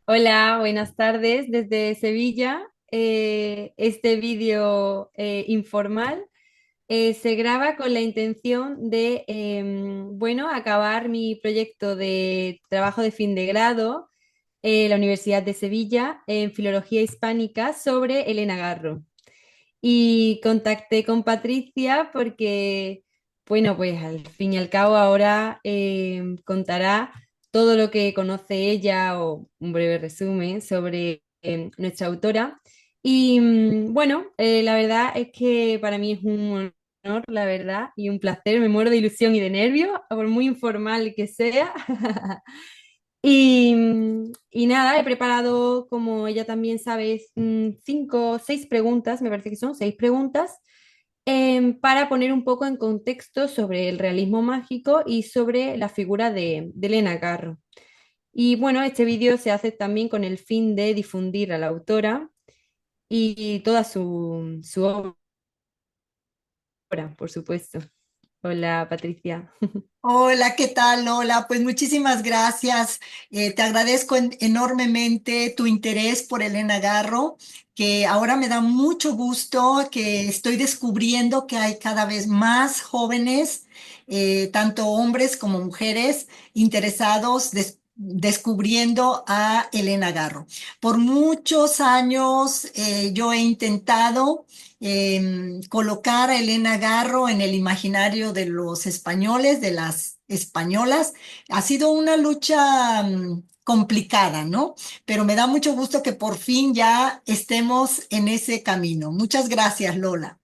Hola, buenas tardes desde Sevilla. Este vídeo informal se graba con la intención de, bueno, acabar mi proyecto de trabajo de fin de grado en la Universidad de Sevilla en Filología Hispánica sobre Elena Garro. Y contacté con Patricia porque, bueno, pues al fin y al cabo ahora contará todo lo que conoce ella o un breve resumen sobre nuestra autora. Y bueno, la verdad es que para mí es un honor, la verdad, y un placer. Me muero de ilusión y de nervios, por muy informal que sea. Y nada, he preparado, como ella también sabe, cinco, seis preguntas, me parece que son seis preguntas, para poner un poco en contexto sobre el realismo mágico y sobre la figura de Elena Garro. Y bueno, este vídeo se hace también con el fin de difundir a la autora y toda su obra, por supuesto. Hola, Patricia. Hola, ¿qué tal, Lola? Pues muchísimas gracias. Te agradezco enormemente tu interés por Elena Garro, que ahora me da mucho gusto que estoy descubriendo que hay cada vez más jóvenes, tanto hombres como mujeres, interesados descubriendo a Elena Garro. Por muchos años yo he intentado colocar a Elena Garro en el imaginario de los españoles, de las españolas. Ha sido una lucha complicada, ¿no? Pero me da mucho gusto que por fin ya estemos en ese camino. Muchas gracias, Lola.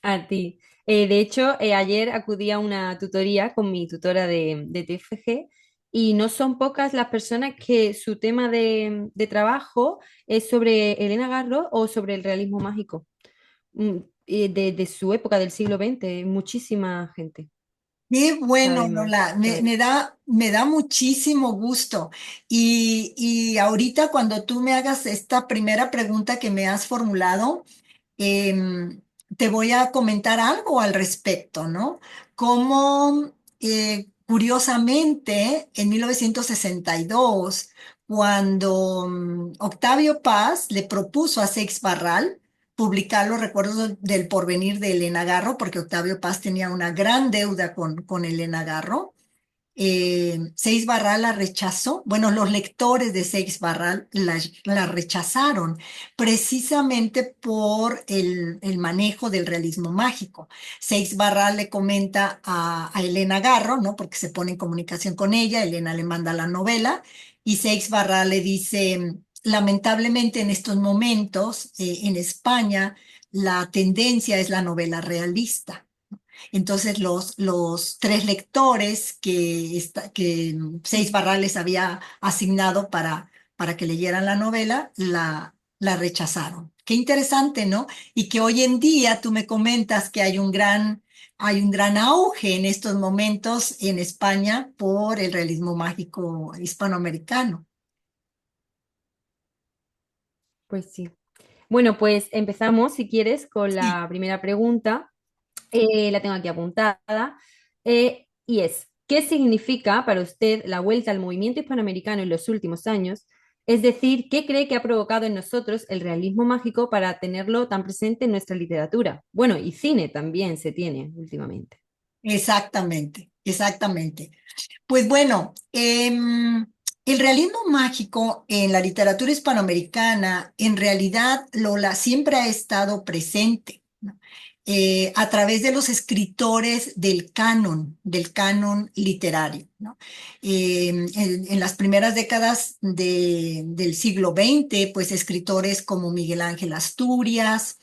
A ti. De hecho, ayer acudí a una tutoría con mi tutora de TFG y no son pocas las personas que su tema de trabajo es sobre Elena Garro o sobre el realismo mágico. De su época del siglo XX, muchísima gente Qué bueno, sabe más, Lola, la verdad. me da muchísimo gusto. Y ahorita cuando tú me hagas esta primera pregunta que me has formulado, em, te voy a comentar algo al respecto, ¿no? Como curiosamente, en 1962, cuando Octavio Paz le propuso a Seix Barral publicar los recuerdos del porvenir de Elena Garro, porque Octavio Paz tenía una gran deuda con Elena Garro, Seix Barral la rechazó. Bueno, los lectores de Seix Barral la rechazaron precisamente por el manejo del realismo mágico. Seix Barral le comenta a Elena Garro, ¿no? Porque se pone en comunicación con ella, Elena le manda la novela y Seix Barral le dice, lamentablemente en estos momentos en España la tendencia es la novela realista. Entonces los tres lectores que Seis Barrales había asignado para que leyeran la novela, la rechazaron. Qué interesante, ¿no? Y que hoy en día tú me comentas que hay un gran auge en estos momentos en España por el realismo mágico hispanoamericano. Pues sí. Bueno, pues empezamos, si quieres, con Sí. la primera pregunta. La tengo aquí apuntada. Y es, ¿qué significa para usted la vuelta al movimiento hispanoamericano en los últimos años? Es decir, ¿qué cree que ha provocado en nosotros el realismo mágico para tenerlo tan presente en nuestra literatura? Bueno, y cine también se tiene últimamente. Exactamente, exactamente. Pues bueno, el realismo mágico en la literatura hispanoamericana, en realidad, Lola, siempre ha estado presente, ¿no? A través de los escritores del canon literario, ¿no? En las primeras décadas del siglo XX, pues escritores como Miguel Ángel Asturias,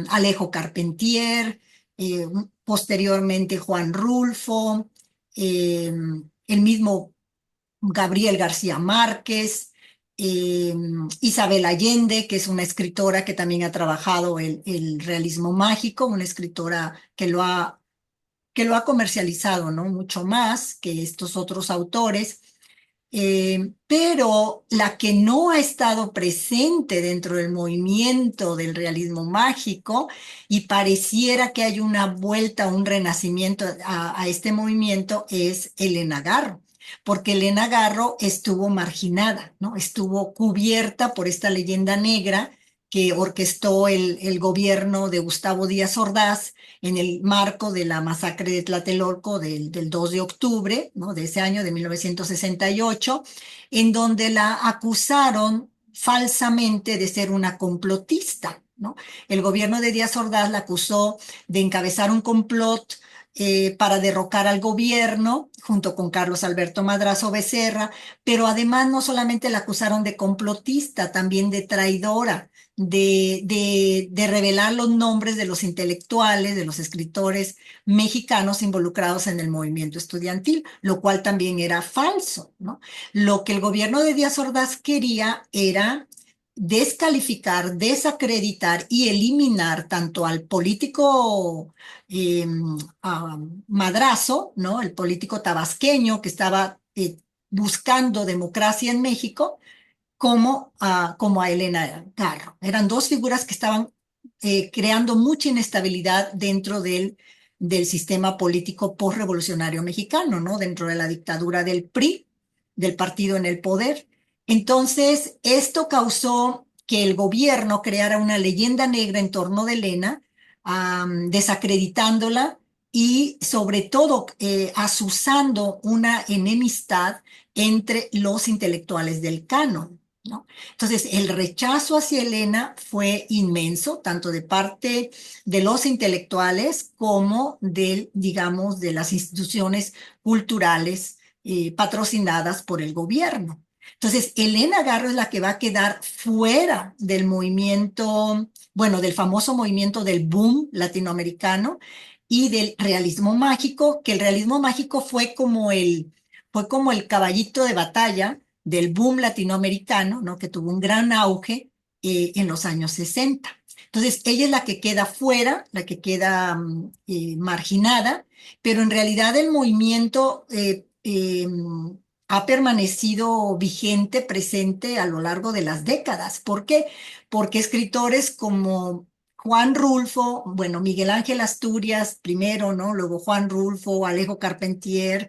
Alejo Carpentier, posteriormente Juan Rulfo, eh, el mismo Gabriel García Márquez, eh, Isabel Allende, que es una escritora que también ha trabajado el realismo mágico, una escritora que lo ha comercializado, ¿no? Mucho más que estos otros autores. Pero la que no ha estado presente dentro del movimiento del realismo mágico y pareciera que hay una vuelta, un renacimiento a este movimiento es Elena Garro, porque Elena Garro estuvo marginada, ¿no? Estuvo cubierta por esta leyenda negra que orquestó el gobierno de Gustavo Díaz Ordaz en el marco de la masacre de Tlatelolco del 2 de octubre, ¿no? De ese año de 1968, en donde la acusaron falsamente de ser una complotista, ¿no? El gobierno de Díaz Ordaz la acusó de encabezar un complot para derrocar al gobierno, junto con Carlos Alberto Madrazo Becerra, pero además no solamente la acusaron de complotista, también de traidora, de revelar los nombres de los intelectuales, de los escritores mexicanos involucrados en el movimiento estudiantil, lo cual también era falso, ¿no? Lo que el gobierno de Díaz Ordaz quería era descalificar, desacreditar y eliminar tanto al político eh, Madrazo, ¿no? El político tabasqueño que estaba buscando democracia en México, como a Elena Garro. Eran dos figuras que estaban creando mucha inestabilidad dentro del sistema político postrevolucionario mexicano, ¿no? Dentro de la dictadura del PRI, del partido en el poder. Entonces, esto causó que el gobierno creara una leyenda negra en torno de Elena, desacreditándola y sobre todo azuzando una enemistad entre los intelectuales del canon, ¿no? Entonces, el rechazo hacia Elena fue inmenso, tanto de parte de los intelectuales como digamos, de las instituciones culturales patrocinadas por el gobierno. Entonces, Elena Garro es la que va a quedar fuera del movimiento, bueno, del famoso movimiento del boom latinoamericano y del realismo mágico, que el realismo mágico fue como el caballito de batalla del boom latinoamericano, ¿no? Que tuvo un gran auge en los años 60. Entonces, ella es la que queda fuera, la que queda marginada, pero en realidad el movimiento ha permanecido vigente, presente a lo largo de las décadas. ¿Por qué? Porque escritores como Juan Rulfo, bueno, Miguel Ángel Asturias primero, ¿no? Luego Juan Rulfo, Alejo Carpentier,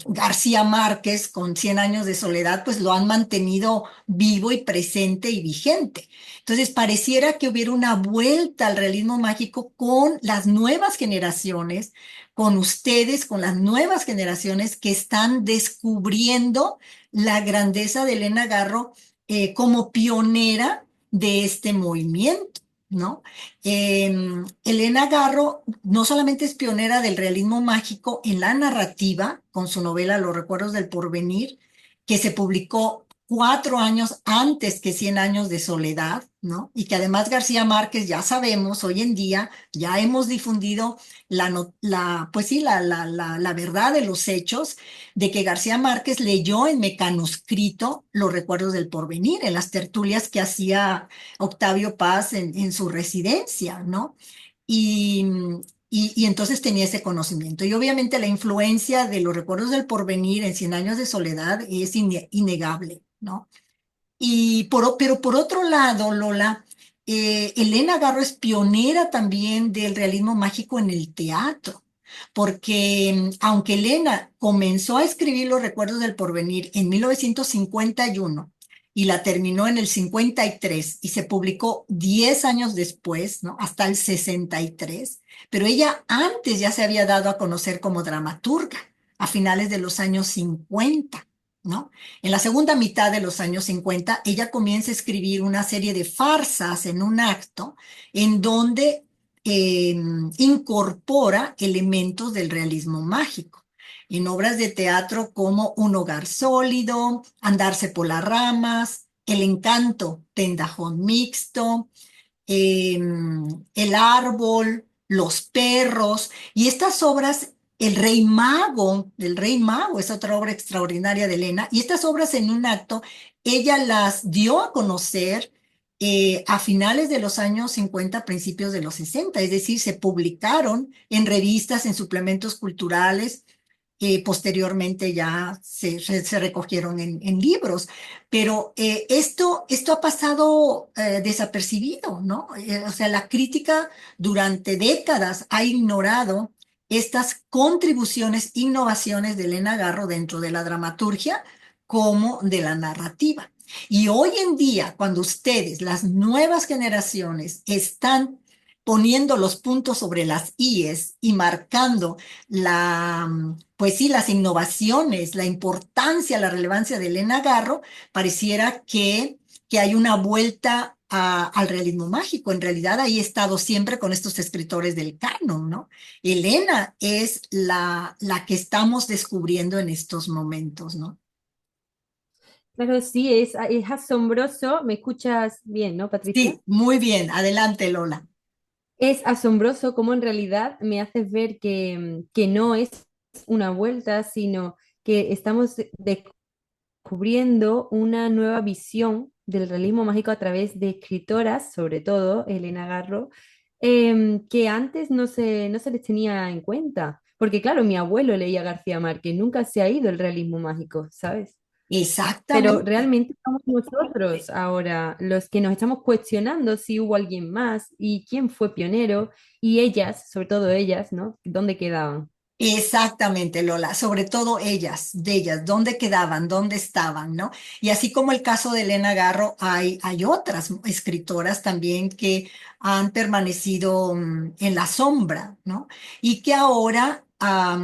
García Márquez con Cien años de soledad, pues lo han mantenido vivo y presente y vigente. Entonces, pareciera que hubiera una vuelta al realismo mágico con las nuevas generaciones, con ustedes, con las nuevas generaciones que están descubriendo la grandeza de Elena Garro como pionera de este movimiento, ¿no? Elena Garro no solamente es pionera del realismo mágico en la narrativa, con su novela Los recuerdos del porvenir, que se publicó 4 años antes que Cien años de soledad, ¿no? Y que además García Márquez, ya sabemos, hoy en día ya hemos difundido pues sí, la verdad de los hechos de que García Márquez leyó en mecanuscrito Los recuerdos del porvenir, en las tertulias que hacía Octavio Paz en su residencia, ¿no? Y, y entonces tenía ese conocimiento. Y obviamente la influencia de Los recuerdos del porvenir en Cien años de soledad es innegable, ¿no? Pero por otro lado, Lola, Elena Garro es pionera también del realismo mágico en el teatro, porque aunque Elena comenzó a escribir Los recuerdos del porvenir en 1951 y la terminó en el 53 y se publicó 10 años después, ¿no? Hasta el 63, pero ella antes ya se había dado a conocer como dramaturga a finales de los años 50, ¿no? En la segunda mitad de los años 50, ella comienza a escribir una serie de farsas en un acto en donde eh, incorpora elementos del realismo mágico. En obras de teatro como Un hogar sólido, Andarse por las ramas, El encanto, Tendajón mixto, eh, El árbol, Los perros, y estas obras, El Rey Mago es otra obra extraordinaria de Elena, y estas obras en un acto, ella las dio a conocer a finales de los años 50, principios de los 60, es decir, se publicaron en revistas, en suplementos culturales, posteriormente ya se recogieron en libros. Pero esto ha pasado desapercibido, ¿no? O sea, la crítica durante décadas ha ignorado estas contribuciones, innovaciones de Elena Garro dentro de la dramaturgia como de la narrativa. Y hoy en día, cuando ustedes, las nuevas generaciones, están poniendo los puntos sobre las íes y marcando pues sí, las innovaciones, la importancia, la relevancia de Elena Garro, pareciera que hay una vuelta al realismo mágico. En realidad, ahí he estado siempre con estos escritores del canon, ¿no? Elena es la que estamos descubriendo en estos momentos, ¿no? Claro, sí, es asombroso. ¿Me escuchas bien, no, Patricia? Sí, muy bien. Adelante, Lola. Es asombroso cómo en realidad me haces ver que no es una vuelta, sino que estamos descubriendo una nueva visión del realismo mágico a través de escritoras, sobre todo Elena Garro, que antes no se les tenía en cuenta. Porque claro, mi abuelo leía García Márquez, nunca se ha ido el realismo mágico, ¿sabes? Pero Exactamente. realmente somos nosotros ahora los que nos estamos cuestionando si hubo alguien más y quién fue pionero y ellas, sobre todo ellas, ¿no? ¿Dónde quedaban? Exactamente, Lola, sobre todo ellas, de ellas, dónde quedaban, dónde estaban, ¿no? Y así como el caso de Elena Garro, hay otras escritoras también que han permanecido en la sombra, ¿no? Y que ahora, a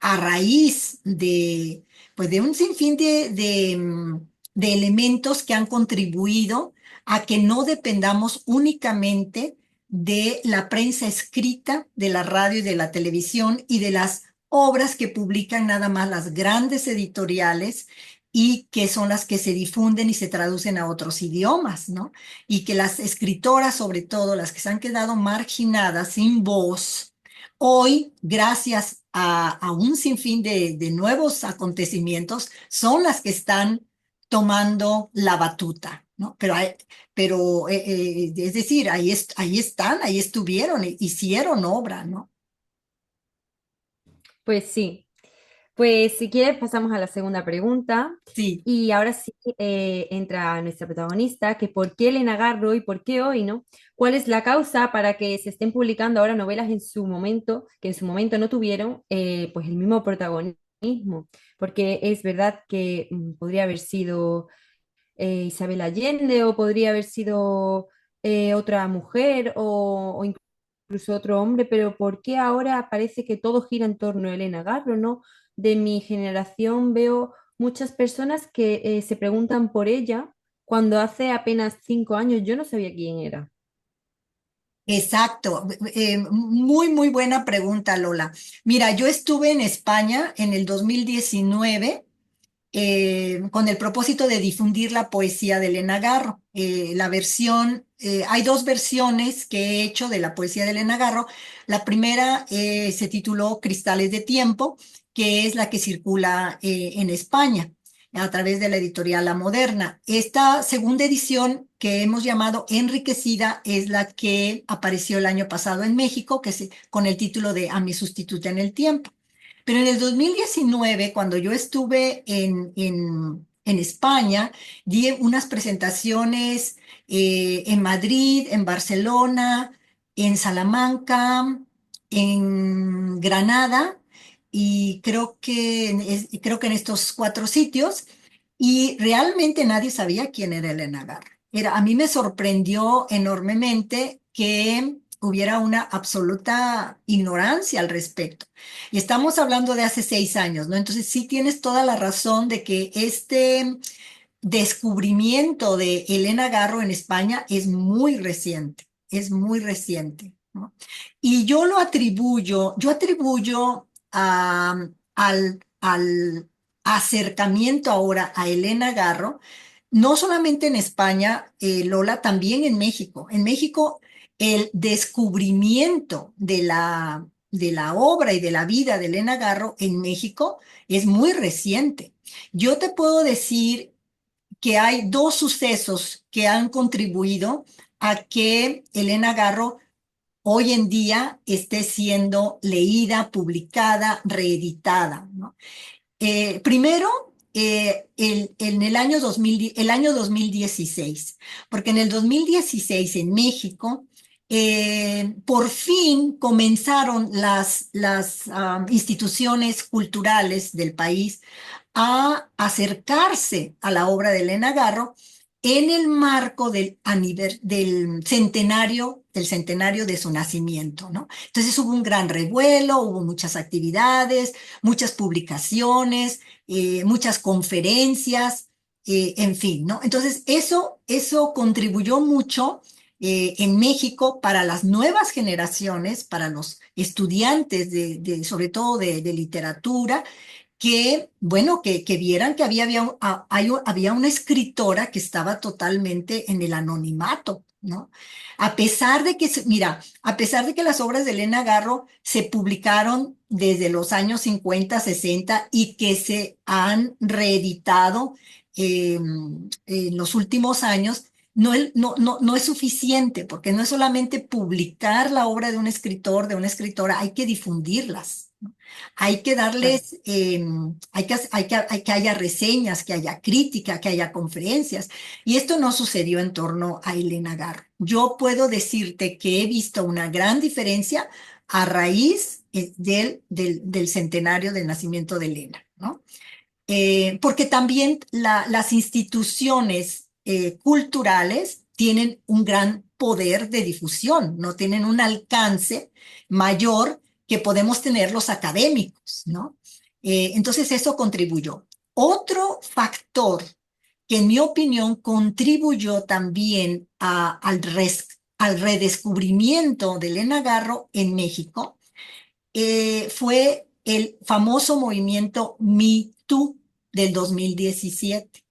raíz pues de un sinfín de elementos que han contribuido a que no dependamos únicamente de la prensa escrita, de la radio y de la televisión y de las obras que publican nada más las grandes editoriales y que son las que se difunden y se traducen a otros idiomas, ¿no? Y que las escritoras, sobre todo las que se han quedado marginadas, sin voz, hoy, gracias a un sinfín de nuevos acontecimientos, son las que están tomando la batuta, ¿no? Es decir, ahí están, ahí estuvieron, hicieron obra, ¿no? Pues sí. Pues si quieres pasamos a la segunda pregunta Sí, y ahora sí entra nuestra protagonista, que por qué Elena Garro y por qué hoy, ¿no? ¿Cuál es la causa para que se estén publicando ahora novelas en su momento, que en su momento no tuvieron pues el mismo protagonismo? Porque es verdad que podría haber sido Isabel Allende o podría haber sido otra mujer o incluso otro hombre, pero ¿por qué ahora parece que todo gira en torno a Elena Garro, ¿no? De mi generación veo muchas personas que se preguntan por ella cuando hace apenas 5 años yo no sabía quién era. exacto. Muy, muy buena pregunta, Lola. Mira, yo estuve en España en el 2019 con el propósito de difundir la poesía de Elena Garro. Hay dos versiones que he hecho de la poesía de Elena Garro. La primera se tituló Cristales de Tiempo, que es la que circula en España a través de la editorial La Moderna. Esta segunda edición que hemos llamado Enriquecida es la que apareció el año pasado en México, con el título de A mi sustituta en el tiempo. Pero en el 2019, cuando yo estuve en España, di unas presentaciones en Madrid, en Barcelona, en Salamanca, en Granada, y creo que en estos cuatro sitios, y realmente nadie sabía quién era Elena Garro. A mí me sorprendió enormemente que hubiera una absoluta ignorancia al respecto. Y estamos hablando de hace 6 años, ¿no? Entonces sí tienes toda la razón de que este descubrimiento de Elena Garro en España es muy reciente, ¿no? Y yo atribuyo al acercamiento ahora a Elena Garro, no solamente en España, Lola, también en México. En México, el descubrimiento de la obra y de la vida de Elena Garro en México es muy reciente. Yo te puedo decir que hay dos sucesos que han contribuido a que Elena Garro hoy en día esté siendo leída, publicada, reeditada, ¿no? Primero, en el año 2000, el año 2016, porque en el 2016 en México, por fin comenzaron las instituciones culturales del país a acercarse a la obra de Elena Garro en el marco del centenario de su nacimiento, ¿no? Entonces hubo un gran revuelo, hubo muchas actividades, muchas publicaciones, muchas conferencias, en fin, ¿no? Entonces eso contribuyó mucho en México para las nuevas generaciones, para los estudiantes sobre todo de literatura, que, bueno, que vieran que había una escritora que estaba totalmente en el anonimato, ¿no? A pesar de que, mira, a pesar de que las obras de Elena Garro se publicaron desde los años 50, 60 y que se han reeditado en los últimos años, no es suficiente, porque no es solamente publicar la obra de un escritor, de una escritora, hay que difundirlas, ¿no? Hay que Claro. darles, hay que haya reseñas, que haya crítica, que haya conferencias. Y esto no sucedió en torno a Elena Garro. Yo puedo decirte que he visto una gran diferencia a raíz del centenario del nacimiento de Elena, ¿no? Porque también las instituciones culturales tienen un gran poder de difusión, no tienen un alcance mayor que podemos tener los académicos, ¿no? Entonces eso contribuyó. Otro factor que en mi opinión contribuyó también al redescubrimiento de Elena Garro en México fue el famoso movimiento Me Too del 2017.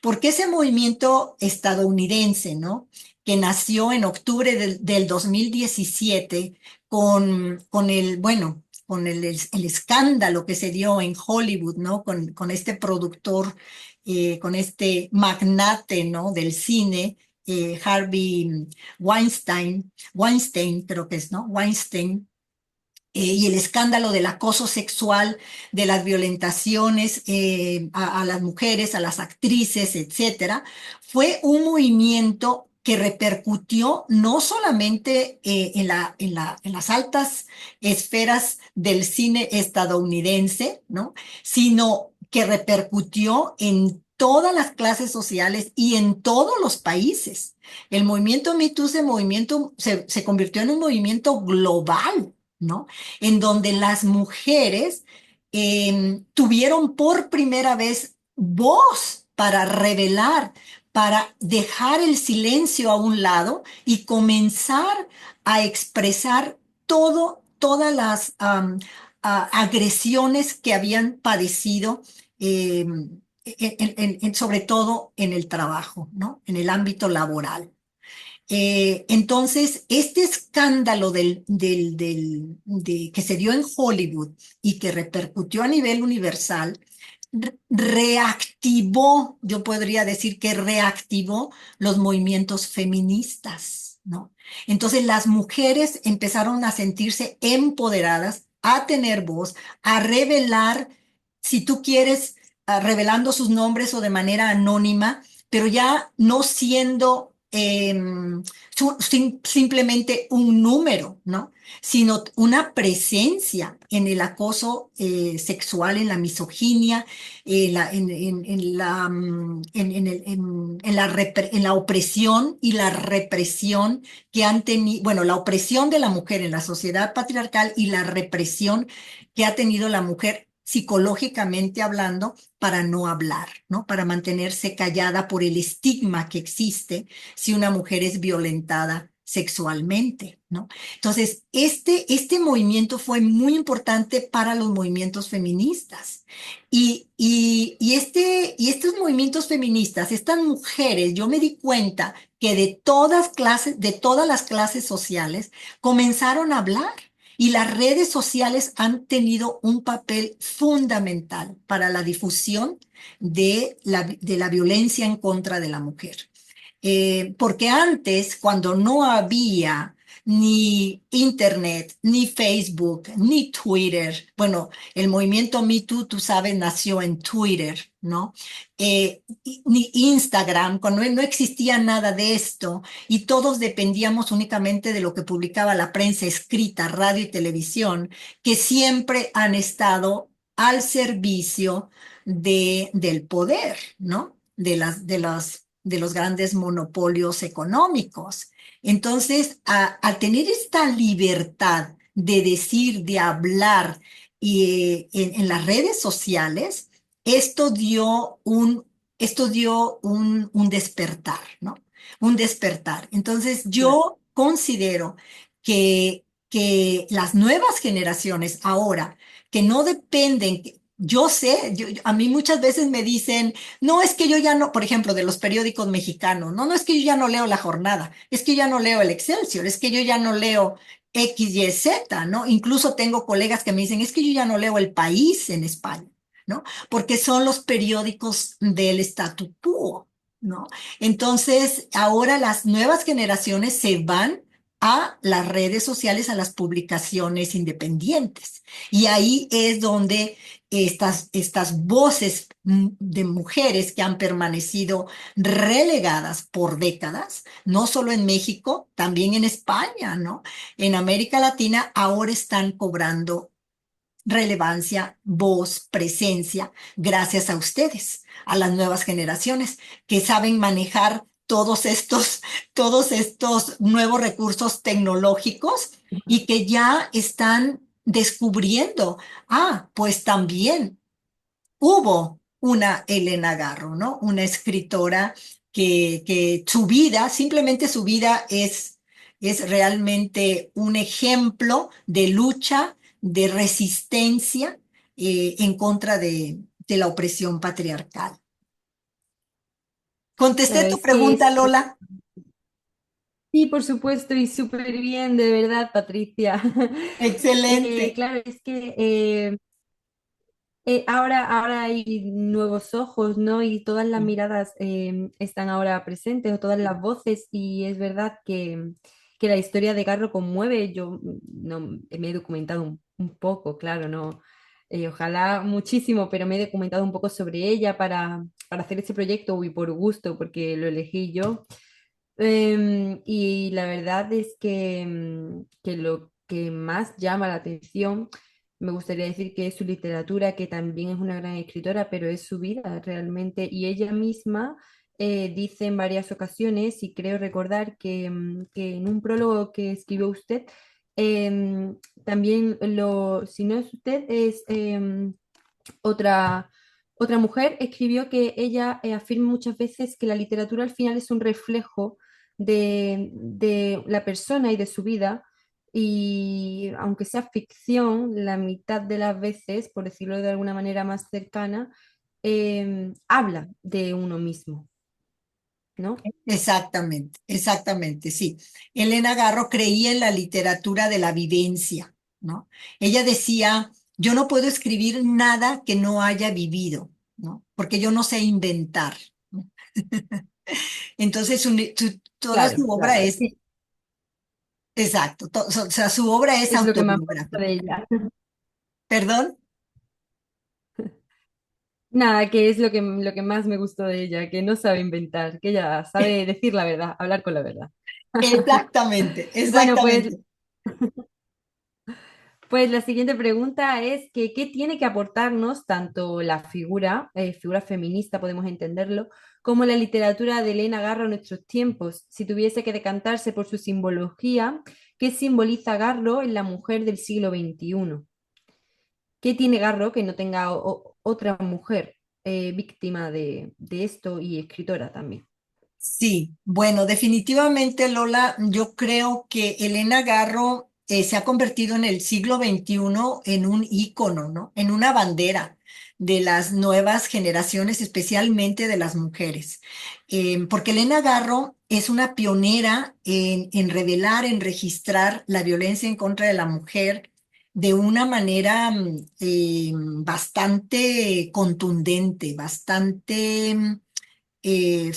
Porque ese movimiento estadounidense, ¿no? Que nació en octubre del 2017 con el escándalo que se dio en Hollywood, ¿no? Con este productor, con este magnate, ¿no? Del cine, Harvey Weinstein creo que es, ¿no? Weinstein, y el escándalo del acoso sexual, de las violentaciones a las mujeres, a las actrices, etcétera, fue un movimiento que repercutió no solamente en las altas esferas del cine estadounidense, ¿no? Sino que repercutió en todas las clases sociales y en todos los países. El movimiento Me Too se convirtió en un movimiento global, ¿no? En donde las mujeres tuvieron por primera vez voz para revelar, para dejar el silencio a un lado y comenzar a expresar todas las agresiones que habían padecido, sobre todo en el trabajo, ¿no? En el ámbito laboral. Entonces, este escándalo que se dio en Hollywood y que repercutió a nivel universal, reactivó, yo podría decir que reactivó los movimientos feministas, ¿no? Entonces, las mujeres empezaron a sentirse empoderadas, a tener voz, a revelar, si tú quieres, revelando sus nombres o de manera anónima, pero ya no siendo simplemente un número, ¿no? Sino una presencia en el acoso sexual, en la misoginia, en la opresión y la represión que han tenido, bueno, la opresión de la mujer en la sociedad patriarcal y la represión que ha tenido la mujer psicológicamente hablando para no hablar, ¿no? Para mantenerse callada por el estigma que existe si una mujer es violentada sexualmente, ¿no? Entonces, este movimiento fue muy importante para los movimientos feministas. Y estos movimientos feministas, estas mujeres, yo me di cuenta que de todas las clases sociales, comenzaron a hablar. Y las redes sociales han tenido un papel fundamental para la difusión de la violencia en contra de la mujer. Porque antes, cuando no había ni Internet, ni Facebook, ni Twitter. Bueno, el movimiento Me Too, tú sabes, nació en Twitter, ¿no? Ni Instagram, cuando no existía nada de esto y todos dependíamos únicamente de lo que publicaba la prensa escrita, radio y televisión, que siempre han estado al servicio del poder, ¿no? De los grandes monopolios económicos. Entonces, al tener esta libertad de decir, de hablar en las redes sociales, esto dio un despertar, ¿no? Un despertar. Entonces, Claro. yo considero que las nuevas generaciones ahora, que no dependen, yo sé, a mí muchas veces me dicen, no es que yo ya no, por ejemplo, de los periódicos mexicanos, no, no es que yo ya no leo La Jornada, es que yo ya no leo el Excelsior, es que yo ya no leo X, Y, Z, ¿no? Incluso tengo colegas que me dicen, es que yo ya no leo El País en España, ¿no? Porque son los periódicos del statu quo, ¿no? Entonces, ahora las nuevas generaciones se van a las redes sociales, a las publicaciones independientes. Y ahí es donde estas voces de mujeres que han permanecido relegadas por décadas, no solo en México, también en España, ¿no? En América Latina ahora están cobrando relevancia, voz, presencia, gracias a ustedes, a las nuevas generaciones que saben manejar todos estos nuevos recursos tecnológicos y que ya están descubriendo, pues también hubo una Elena Garro, ¿no? Una escritora que su vida, simplemente su vida es realmente un ejemplo de lucha, de resistencia en contra de la opresión patriarcal. Contesté Claro, tu es que pregunta, es, Lola. sí, por supuesto, y súper bien, de verdad, Patricia. Excelente. Claro, es que ahora hay nuevos ojos, ¿no? Y todas las miradas están ahora presentes, o todas las voces, y es verdad que la historia de Garro conmueve. Yo no me he documentado un poco, claro, no, ojalá muchísimo, pero me he documentado un poco sobre ella para hacer este proyecto y por gusto, porque lo elegí yo. Y la verdad es que lo que más llama la atención, me gustaría decir que es su literatura, que también es una gran escritora, pero es su vida realmente. Y ella misma dice en varias ocasiones, y creo recordar que en un prólogo que escribió usted, también si no es usted, es otra, otra mujer escribió que ella afirma muchas veces que la literatura al final es un reflejo de la persona y de su vida, y aunque sea ficción, la mitad de las veces, por decirlo de alguna manera más cercana, habla de uno mismo, ¿no? Exactamente, exactamente, sí. Elena Garro creía en la literatura de la vivencia, ¿no? Ella decía, yo no puedo escribir nada que no haya vivido, ¿no? Porque yo no sé inventar, ¿no? Entonces, toda Claro, su obra claro, es es, que exacto, o sea, su obra es es lo que más me gusta de autobiográfica. ella. ¿Perdón? Nada, que es lo que más me gustó de ella, que no sabe inventar, que ella sabe decir la verdad, hablar con la verdad. Exactamente, Bueno, exactamente. pues la siguiente pregunta es que ¿qué tiene que aportarnos tanto la figura feminista, podemos entenderlo, como la literatura de Elena Garro en nuestros tiempos? Si tuviese que decantarse por su simbología, ¿qué simboliza Garro en la mujer del siglo XXI? ¿Qué tiene Garro que no tenga otra mujer víctima de esto y escritora también? Sí, bueno, definitivamente, Lola, yo creo que Elena Garro se ha convertido en el siglo XXI en un ícono, ¿no? En una bandera de las nuevas generaciones, especialmente de las mujeres. Porque Elena Garro es una pionera en revelar, en registrar la violencia en contra de la mujer de una manera bastante contundente, bastante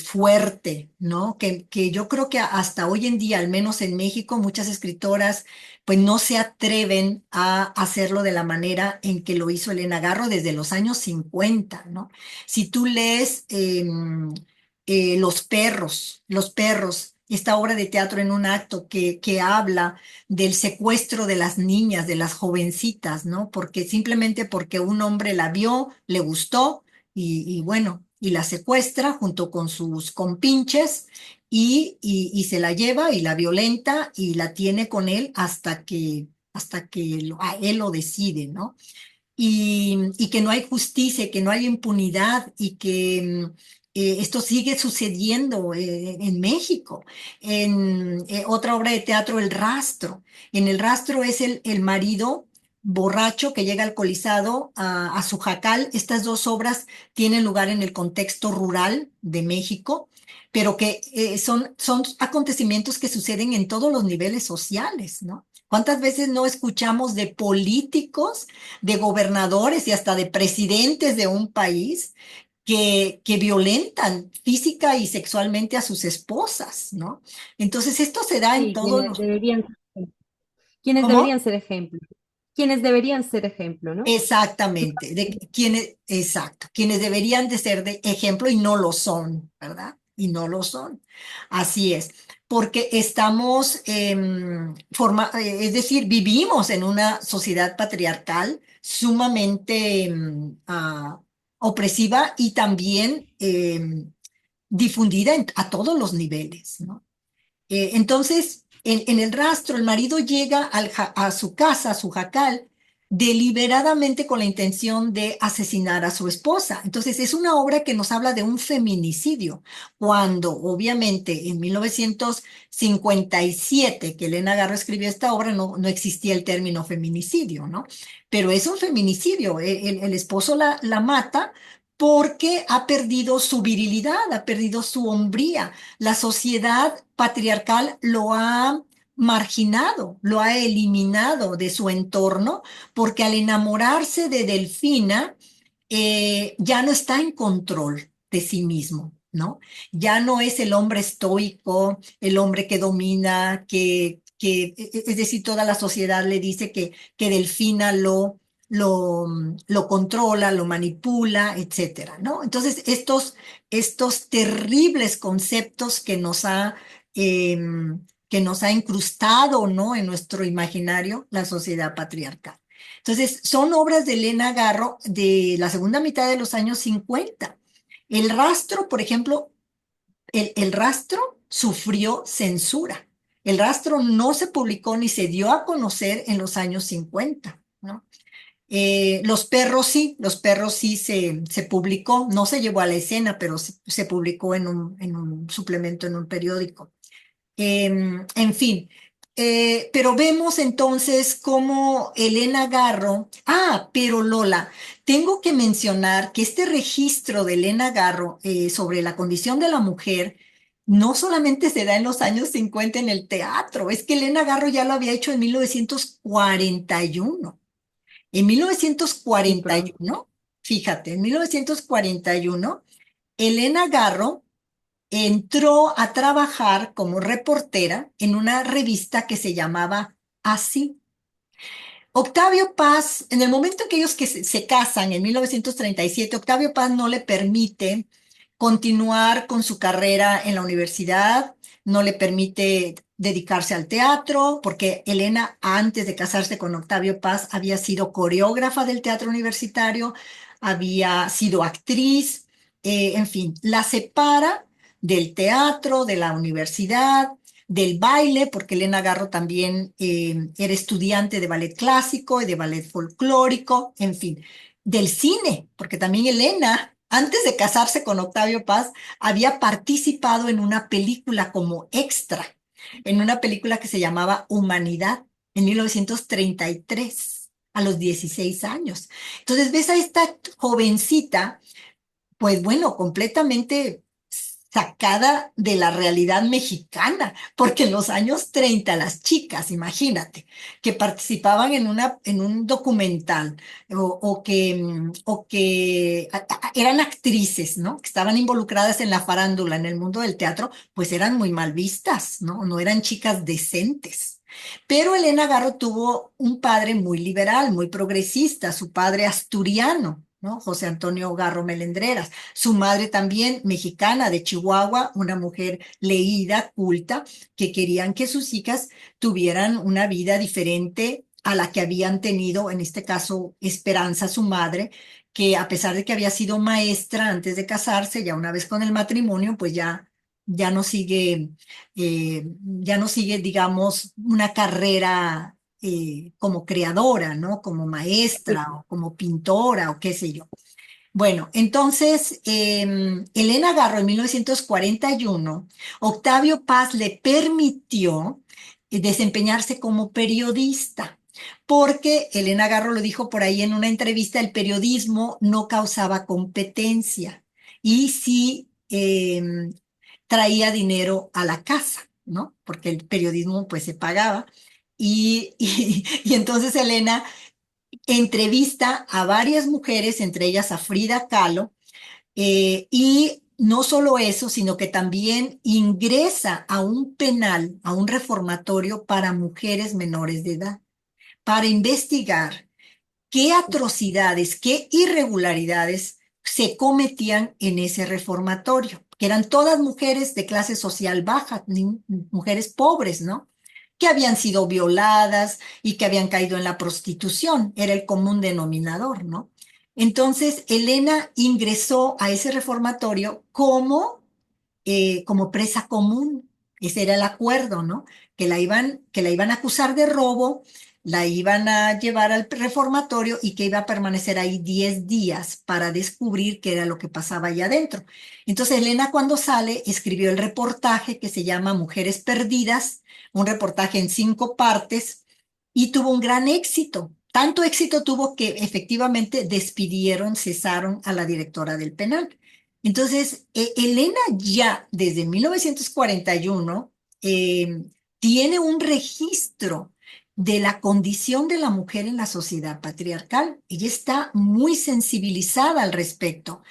fuerte, ¿no? Que yo creo que hasta hoy en día, al menos en México, muchas escritoras pues no se atreven a hacerlo de la manera en que lo hizo Elena Garro desde los años 50, ¿no? Si tú lees Los perros, esta obra de teatro en un acto que habla del secuestro de las niñas, de las jovencitas, ¿no? Porque simplemente porque un hombre la vio, le gustó y bueno, y la secuestra junto con sus compinches y se la lleva y la violenta y la tiene con él hasta que él lo decide, ¿no? Y que no hay justicia, que no hay impunidad y que esto sigue sucediendo en México. En otra obra de teatro, El Rastro. En El Rastro es el marido borracho que llega alcoholizado a su jacal. Estas dos obras tienen lugar en el contexto rural de México, pero que son acontecimientos que suceden en todos los niveles sociales, ¿no? ¿Cuántas veces no escuchamos de políticos, de gobernadores y hasta de presidentes de un país que violentan física y sexualmente a sus esposas, ¿no? Entonces, esto se da en Sí, todos los... quienes ¿Cómo? deberían ser ejemplo. Quienes deberían ser ejemplo, ¿no? Exactamente, exacto, quienes deberían de ser de ejemplo y no lo son, ¿verdad? Y no lo son. Así es, porque estamos, es decir, vivimos en una sociedad patriarcal sumamente opresiva y también difundida a todos los niveles, ¿no? Entonces, en el rastro, el marido llega a su casa, a su jacal, deliberadamente con la intención de asesinar a su esposa. Entonces, es una obra que nos habla de un feminicidio, cuando obviamente en 1957, que Elena Garro escribió esta obra, no existía el término feminicidio, ¿no? Pero es un feminicidio. El esposo la mata porque ha perdido su virilidad, ha perdido su hombría. La sociedad patriarcal lo ha marginado, lo ha eliminado de su entorno, porque al enamorarse de Delfina, ya no está en control de sí mismo, ¿no? Ya no es el hombre estoico, el hombre que domina, es decir, toda la sociedad le dice que Delfina lo controla, lo manipula, etcétera, ¿no? Entonces, estos terribles conceptos que nos ha incrustado, ¿no? En nuestro imaginario la sociedad patriarcal. Entonces, son obras de Elena Garro de la segunda mitad de los años 50. El rastro, por ejemplo, el rastro sufrió censura. El rastro no se publicó ni se dio a conocer en los años 50, ¿no? Los perros sí se publicó, no se llevó a la escena, pero se publicó en un suplemento en un periódico. En fin, pero vemos entonces cómo Elena Garro, pero Lola, tengo que mencionar que este registro de Elena Garro sobre la condición de la mujer no solamente se da en los años 50 en el teatro, es que Elena Garro ya lo había hecho en 1941. En Y pronto. 1941, fíjate, en 1941, Elena Garro entró a trabajar como reportera en una revista que se llamaba Así. Octavio Paz, en el momento en que ellos se casan en 1937, Octavio Paz no le permite continuar con su carrera en la universidad, no le permite dedicarse al teatro, porque Elena, antes de casarse con Octavio Paz, había sido coreógrafa del teatro universitario, había sido actriz, en fin, la separa del teatro, de la universidad, del baile, porque Elena Garro también era estudiante de ballet clásico y de ballet folclórico, en fin, del cine, porque también Elena, antes de casarse con Octavio Paz, había participado en una película como extra, en una película que se llamaba Humanidad, en 1933, a los 16 años. Entonces ves a esta jovencita, pues bueno, completamente sacada de la realidad mexicana, porque en los años 30 las chicas, imagínate, que participaban en un documental o que eran actrices, ¿no? Que estaban involucradas en la farándula, en el mundo del teatro, pues eran muy mal vistas, ¿no? No eran chicas decentes. Pero Elena Garro tuvo un padre muy liberal, muy progresista, su padre asturiano, ¿no? José Antonio Garro Melendreras. Su madre también mexicana de Chihuahua, una mujer leída, culta, que querían que sus hijas tuvieran una vida diferente a la que habían tenido, en este caso, Esperanza, su madre, que a pesar de que había sido maestra antes de casarse, ya una vez con el matrimonio, pues ya no sigue, ya no sigue, digamos, una carrera como creadora, ¿no? Como maestra o como pintora o qué sé yo. Bueno, entonces, Elena Garro en 1941, Octavio Paz le permitió desempeñarse como periodista, porque Elena Garro lo dijo por ahí en una entrevista, el periodismo no causaba competencia y sí traía dinero a la casa, ¿no? Porque el periodismo pues se pagaba. Y entonces Elena entrevista a varias mujeres, entre ellas a Frida Kahlo, y no solo eso, sino que también ingresa a un penal, a un reformatorio para mujeres menores de edad, para investigar qué atrocidades, qué irregularidades se cometían en ese reformatorio, que eran todas mujeres de clase social baja, mujeres pobres, ¿no? Que habían sido violadas y que habían caído en la prostitución, era el común denominador, ¿no? Entonces, Elena ingresó a ese reformatorio como presa común. Ese era el acuerdo, ¿no? Que la iban a acusar de robo, la iban a llevar al reformatorio y que iba a permanecer ahí 10 días para descubrir qué era lo que pasaba allá adentro. Entonces, Elena cuando sale escribió el reportaje que se llama Mujeres Perdidas, un reportaje en 5 partes y tuvo un gran éxito. Tanto éxito tuvo que efectivamente despidieron, cesaron a la directora del penal. Entonces, Elena ya desde 1941 tiene un registro de la condición de la mujer en la sociedad patriarcal. Ella está muy sensibilizada al respecto.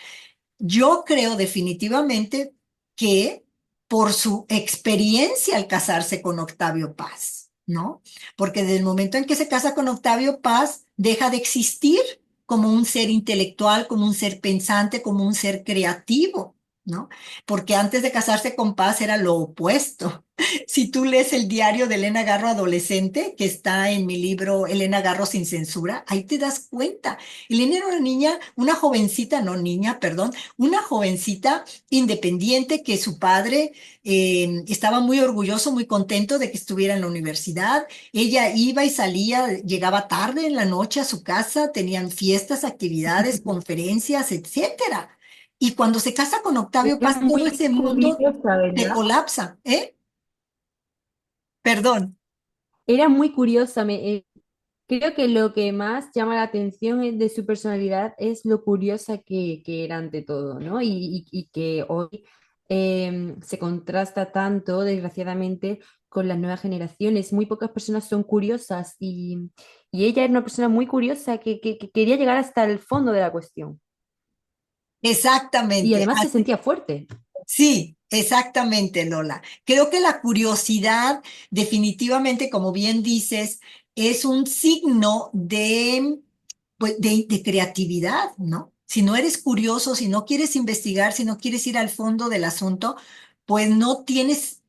Yo creo definitivamente que por su experiencia al casarse con Octavio Paz, ¿no? Porque desde el momento en que se casa con Octavio Paz, deja de existir como un ser intelectual, como un ser pensante, como un ser creativo, ¿no? Porque antes de casarse con Paz era lo opuesto. Si tú lees el diario de Elena Garro adolescente, que está en mi libro Elena Garro sin censura, ahí te das cuenta. Elena era una niña, una jovencita, no niña, perdón, una jovencita independiente que su padre estaba muy orgulloso, muy contento de que estuviera en la universidad. Ella iba y salía, llegaba tarde en la noche a su casa, tenían fiestas, actividades, conferencias, etcétera. Y cuando se casa con Octavio Era Paz, todo muy ese mundo curiosa, se ¿verdad? colapsa, ¿eh? Perdón. Era muy curiosa. Creo que lo que más llama la atención de su personalidad es lo curiosa que era ante todo, ¿no? Y que hoy se contrasta tanto, desgraciadamente, con las nuevas generaciones. Muy pocas personas son curiosas y ella era una persona muy curiosa que quería llegar hasta el fondo de la cuestión. Y Exactamente. además se sentía fuerte. Sí, exactamente, Lola. Creo que la curiosidad, definitivamente, como bien dices, es un signo pues, de creatividad, ¿no? Si no eres curioso, si no quieres investigar, si no quieres ir al fondo del asunto, pues no tienes,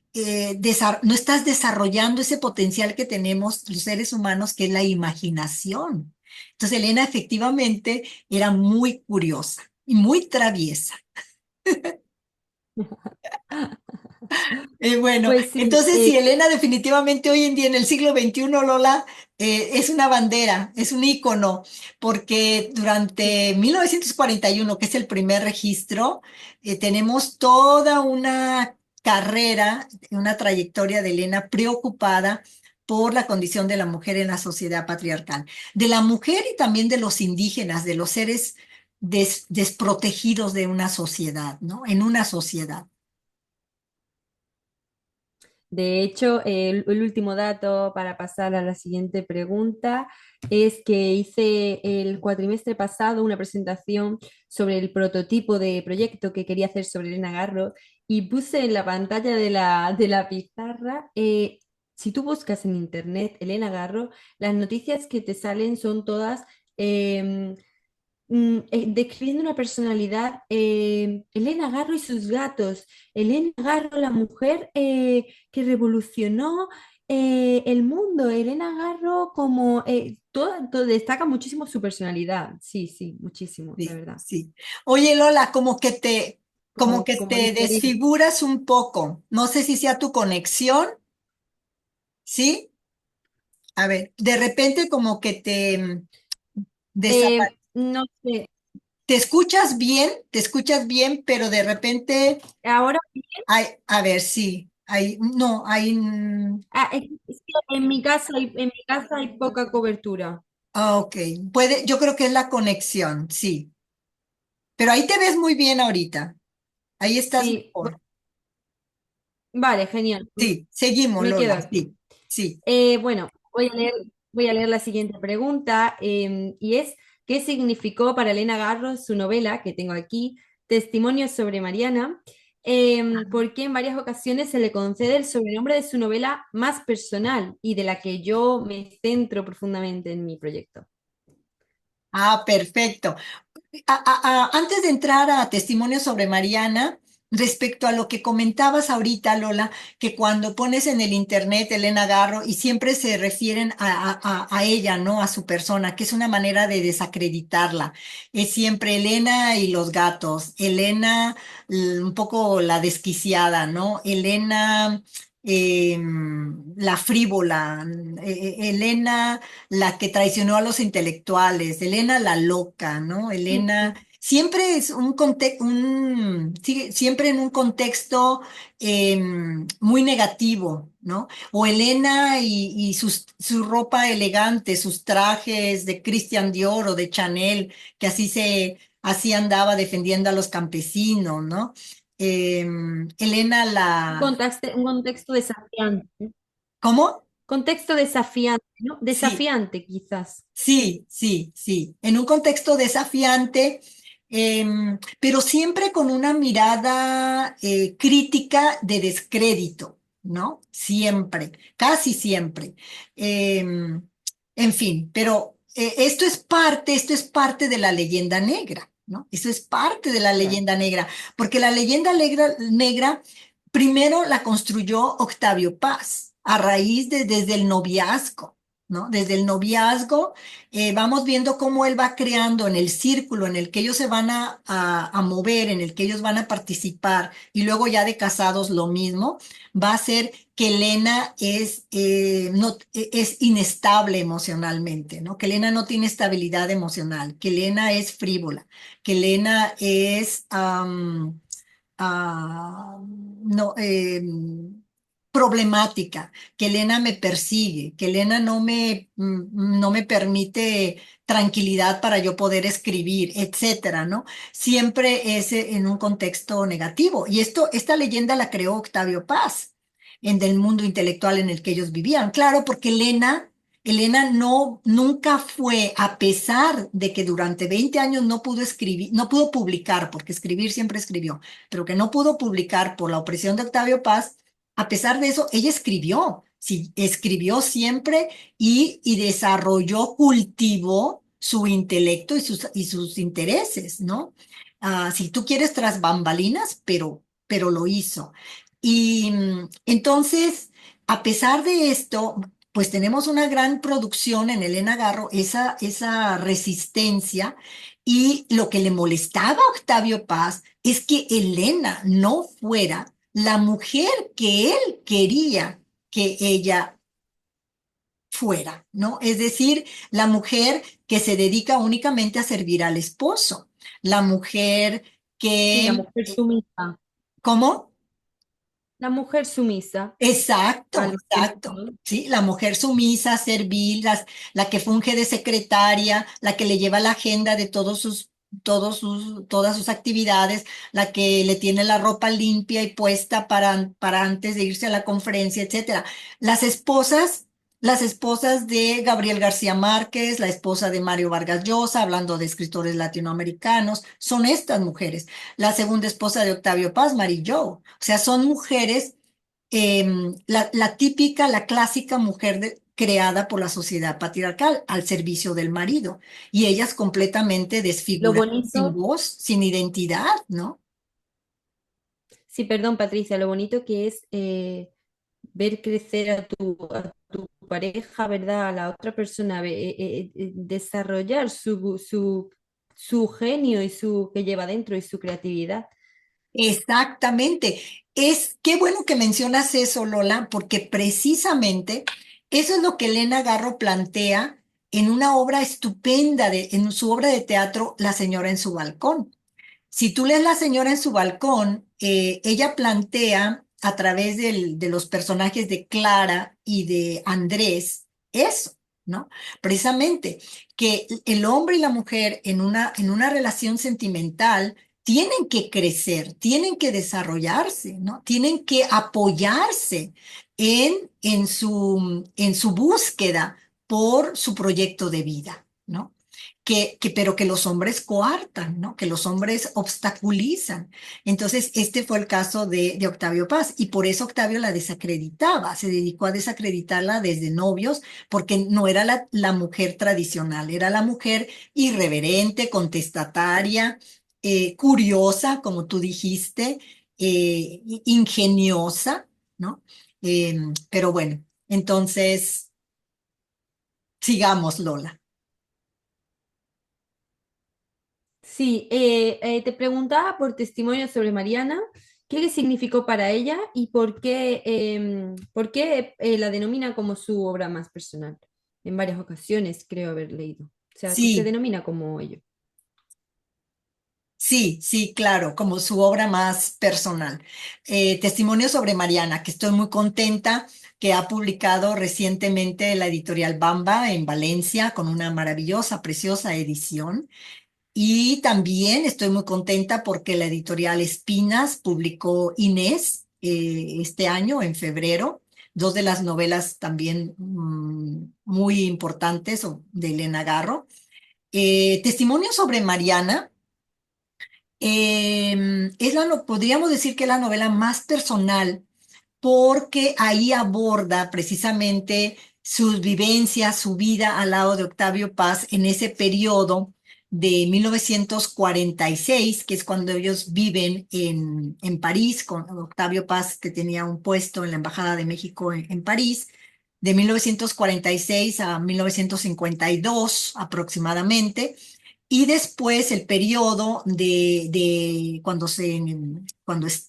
no estás desarrollando ese potencial que tenemos los seres humanos, que es la imaginación. Entonces, Elena efectivamente era muy curiosa y muy traviesa. Bueno, Pues sí, entonces sí, Elena definitivamente hoy en día en el siglo XXI, Lola, es una bandera, es un ícono, porque durante 1941, que es el primer registro, tenemos toda una carrera, una trayectoria de Elena preocupada por la condición de la mujer en la sociedad patriarcal, de la mujer y también de los indígenas, de los seres desprotegidos de una sociedad, ¿no? En una sociedad. De hecho, el último dato para pasar a la siguiente pregunta es que hice el cuatrimestre pasado una presentación sobre el prototipo de proyecto que quería hacer sobre Elena Garro y puse en la pantalla de la pizarra, si tú buscas en internet Elena Garro, las noticias que te salen son todas em, describiendo una personalidad, Elena Garro y sus gatos. Elena Garro, la mujer que revolucionó el mundo. Elena Garro como destaca muchísimo su personalidad. Sí, sí, muchísimo, la Sí, verdad. sí. Oye, Lola, como Como, que como te LinkedIn. desfiguras un poco. No sé si sea tu conexión, ¿sí? A ver, de repente como que No sé, te escuchas bien, pero de repente, ahora, a ver, sí, no, es que en mi casa hay poca cobertura. ok, yo creo que es la conexión, sí, pero ahí te ves muy bien ahorita, ahí estás Sí, mejor. vale, genial. Sí, seguimos, Me Lola, quedo aquí. sí, sí. Bueno, voy a leer la siguiente pregunta y es, ¿qué significó para Elena Garro su novela, que tengo aquí, Testimonios sobre Mariana? Porque en varias ocasiones se le concede el sobrenombre de su novela más personal y de la que yo me centro profundamente en mi proyecto. Ah, perfecto. Antes de entrar a testimonios sobre Mariana, respecto a lo que comentabas ahorita, Lola, que cuando pones en el internet Elena Garro y siempre se refieren a ella, ¿no? A su persona, que es una manera de desacreditarla. Es siempre Elena y los gatos, Elena, un poco la desquiciada, ¿no? Elena, la frívola, Elena la que traicionó a los intelectuales, Elena la loca, ¿no? Elena siempre es siempre en un contexto muy negativo, ¿no? O Elena y su ropa elegante, sus trajes de Christian Dior o de Chanel, que así andaba defendiendo a los campesinos, ¿no? Elena Un contexto desafiante. ¿cómo? Contexto desafiante, ¿no? Sí. Desafiante, quizás. Sí, sí, sí, en un contexto desafiante, pero siempre con una mirada crítica de descrédito, ¿no? Siempre, casi siempre. Em, en fin, pero esto es parte de la leyenda negra, ¿no? Esto es parte de la Claro. leyenda negra, porque la negra primero la construyó Octavio Paz a raíz de desde el noviazgo. ¿No? Desde el noviazgo, vamos viendo cómo él va creando en el círculo en el que ellos se van a mover, en el que ellos van a participar, y luego ya de casados lo mismo, va a ser que Elena no, es inestable emocionalmente, ¿no? Que Elena no tiene estabilidad emocional, que Elena es frívola, que Elena es no, problemática, que Elena me persigue, que Elena no me permite tranquilidad para yo poder escribir, etcétera, ¿no? Siempre es en un contexto negativo. Y esta leyenda la creó Octavio Paz, en del mundo intelectual en el que ellos vivían. Claro, porque Elena nunca fue, a pesar de que durante 20 años no pudo escribir, no pudo publicar, porque escribir siempre escribió, pero que no pudo publicar por la opresión de Octavio Paz, a pesar de eso, ella escribió, sí, escribió siempre y desarrolló, cultivó su intelecto y sus intereses, ¿no? Si tú quieres, tras bambalinas, pero lo hizo. Y entonces, a pesar de esto, pues tenemos una gran producción en Elena Garro, esa resistencia, y lo que le molestaba a Octavio Paz es que Elena no fuera la mujer que él quería que ella fuera, ¿no? Es decir, la mujer que se dedica únicamente a servir al esposo, la mujer Sí, la que, mujer sumisa. ¿cómo? La mujer sumisa Exacto, al exacto. marido. Sí, la mujer sumisa, servil, la que funge de secretaria, la que le lleva la agenda de todos sus todas sus actividades, la que le tiene la ropa limpia y puesta para antes de irse a la conferencia, etcétera. Las esposas, las esposas de Gabriel García Márquez, la esposa de Mario Vargas Llosa, hablando de escritores latinoamericanos, son estas mujeres. La segunda esposa de Octavio Paz, Mary Jo. O sea, son mujeres la típica, la clásica mujer creada por la sociedad patriarcal al servicio del marido y ellas completamente Lo desfiguradas, sin bonito, voz, sin identidad, ¿no? sí, perdón, Patricia, lo bonito que es ver crecer a tu pareja, ¿verdad? A la otra persona, desarrollar su genio y su que lleva dentro y su creatividad. Exactamente. Qué bueno que mencionas eso, Lola, porque precisamente eso es lo que Elena Garro plantea en una obra estupenda en su obra de teatro, La señora en su balcón. Si tú lees La señora en su balcón, ella plantea a través de los personajes de Clara y de Andrés eso, ¿no? Precisamente que el hombre y la mujer en una relación sentimental tienen que crecer, tienen que desarrollarse, ¿no? Tienen que apoyarse en su búsqueda por su proyecto de vida, ¿no? Pero que los hombres coartan, ¿no? Que los hombres obstaculizan. Entonces, este fue el caso de Octavio Paz y por eso Octavio la desacreditaba, se dedicó a desacreditarla desde novios porque no era la mujer tradicional, era la mujer irreverente, contestataria, curiosa, como tú dijiste, ingeniosa, ¿no? Pero bueno, entonces, sigamos, Lola. Sí, te preguntaba por testimonio sobre Mariana, qué le significó para ella y por qué la denomina como su obra más personal. En varias ocasiones creo haber leído. O sea, que se Sí. denomina como ello. Sí, sí, claro, como su obra más personal. Testimonio sobre Mariana, que estoy muy contenta, que ha publicado recientemente la editorial Bamba en Valencia con una maravillosa, preciosa edición. Y también estoy muy contenta porque la editorial Espinas publicó Inés este año, en febrero, dos de las novelas también muy importantes de Elena Garro. Testimonio sobre Mariana. Podríamos decir que es la novela más personal porque ahí aborda precisamente sus vivencias, su vida al lado de Octavio Paz en ese periodo de 1946, que es cuando ellos viven en París, con Octavio Paz, que tenía un puesto en la Embajada de México en París, de 1946 a 1952 aproximadamente. Y después el periodo de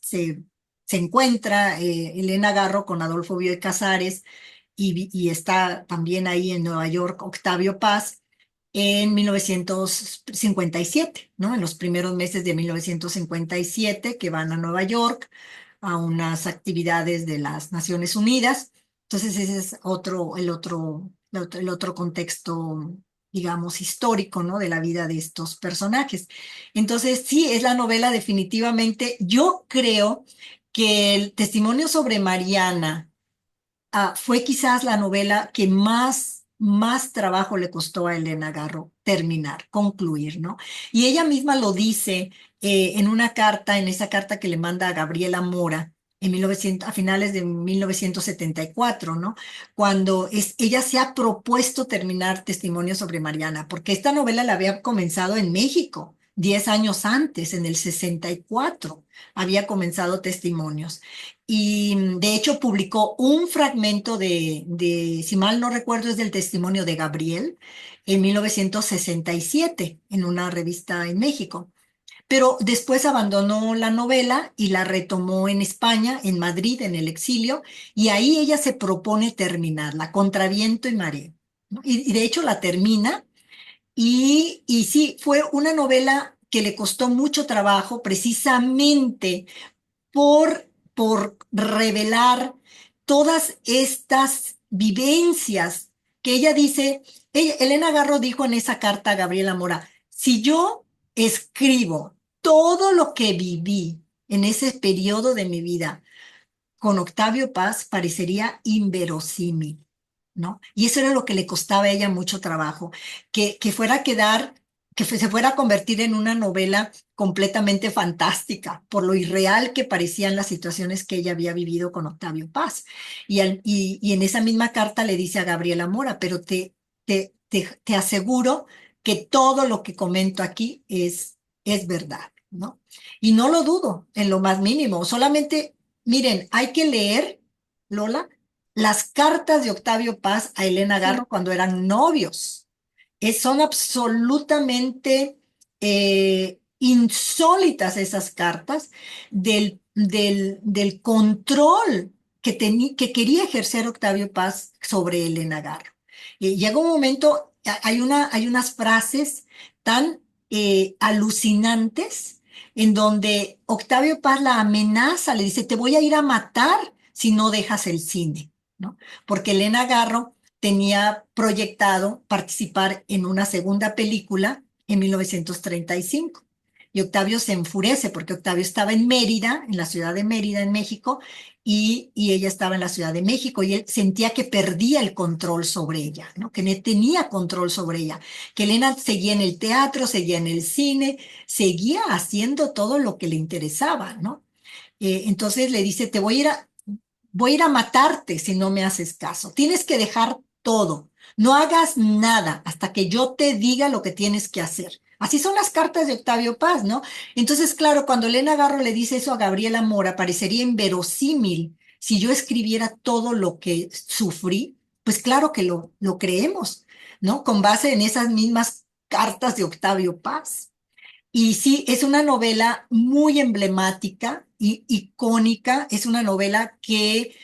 se encuentra Elena Garro con Adolfo Bioy Casares y está también ahí en Nueva York Octavio Paz en 1957, ¿no? En los primeros meses de 1957 que van a Nueva York a unas actividades de las Naciones Unidas. Entonces ese es el otro contexto, digamos, histórico, ¿no? De la vida de estos personajes. Entonces, sí, es la novela definitivamente. Yo creo que el testimonio sobre Mariana fue quizás la novela que más trabajo le costó a Elena Garro terminar, concluir, ¿no? Y ella misma lo dice en una carta, en esa carta que le manda a Gabriela Mora en 1900, a finales de 1974, ¿no? Cuando ella se ha propuesto terminar Testimonio sobre Mariana, porque esta novela la había comenzado en México. 10 años antes, en el 64, había comenzado Testimonios y de hecho publicó un fragmento si mal no recuerdo, es del testimonio de Gabriel en 1967 en una revista en México. Pero después abandonó la novela y la retomó en España, en Madrid, en el exilio, y ahí ella se propone terminarla, contra viento y marea, ¿no? Y de hecho la termina y sí, fue una novela que le costó mucho trabajo precisamente por revelar todas estas vivencias que ella dice, Elena Garro dijo en esa carta a Gabriela Mora, si yo escribo todo lo que viví en ese periodo de mi vida con Octavio Paz, parecería inverosímil, ¿no? Y eso era lo que le costaba a ella mucho trabajo, que fuera a quedar, se fuera a convertir en una novela completamente fantástica, por lo irreal que parecían las situaciones que ella había vivido con Octavio Paz. Y en esa misma carta le dice a Gabriela Mora, pero te aseguro que todo lo que comento aquí es verdad, ¿no? Y no lo dudo en lo más mínimo, solamente, miren, hay que leer, Lola, las cartas de Octavio Paz a Elena Sí, Garro cuando eran novios. Son absolutamente insólitas esas cartas del control que quería ejercer Octavio Paz sobre Elena Garro. Llega un momento, hay unas frases tan alucinantes en donde Octavio Paz la amenaza, le dice, te voy a ir a matar si no dejas el cine, ¿no? Porque Elena Garro tenía proyectado participar en una segunda película en 1935. Y Octavio se enfurece porque Octavio estaba en Mérida, en la ciudad de Mérida, en México, y ella estaba en la Ciudad de México, y él sentía que perdía el control sobre ella, ¿no? Que no tenía control sobre ella, que Elena seguía en el teatro, seguía en el cine, seguía haciendo todo lo que le interesaba, ¿no? Entonces le dice, voy a ir a matarte si no me haces caso. Tienes que dejar todo. No hagas nada hasta que yo te diga lo que tienes que hacer. Así son las cartas de Octavio Paz, ¿no? Entonces, claro, cuando Elena Garro le dice eso a Gabriela Mora, parecería inverosímil si yo escribiera todo lo que sufrí, pues claro que lo creemos, ¿no? Con base en esas mismas cartas de Octavio Paz. Y sí, es una novela muy emblemática y icónica, es una novela que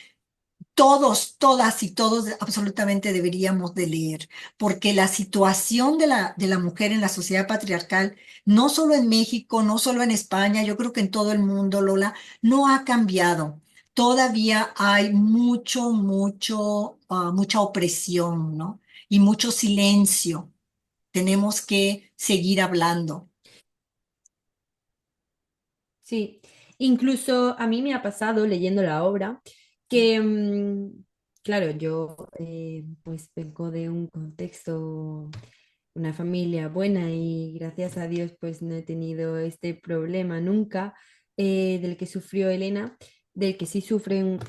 todos, todas y todos absolutamente deberíamos de leer, porque la situación de la mujer en la sociedad patriarcal, no solo en México, no solo en España, yo creo que en todo el mundo, Lola, no ha cambiado. Todavía hay mucha opresión, ¿no? Y mucho silencio. Tenemos que seguir hablando. sí. Incluso a mí me ha pasado leyendo la obra que, claro, yo pues vengo de un contexto, una familia buena y gracias a Dios pues no he tenido este problema nunca del que sufrió Elena, del que sí sufren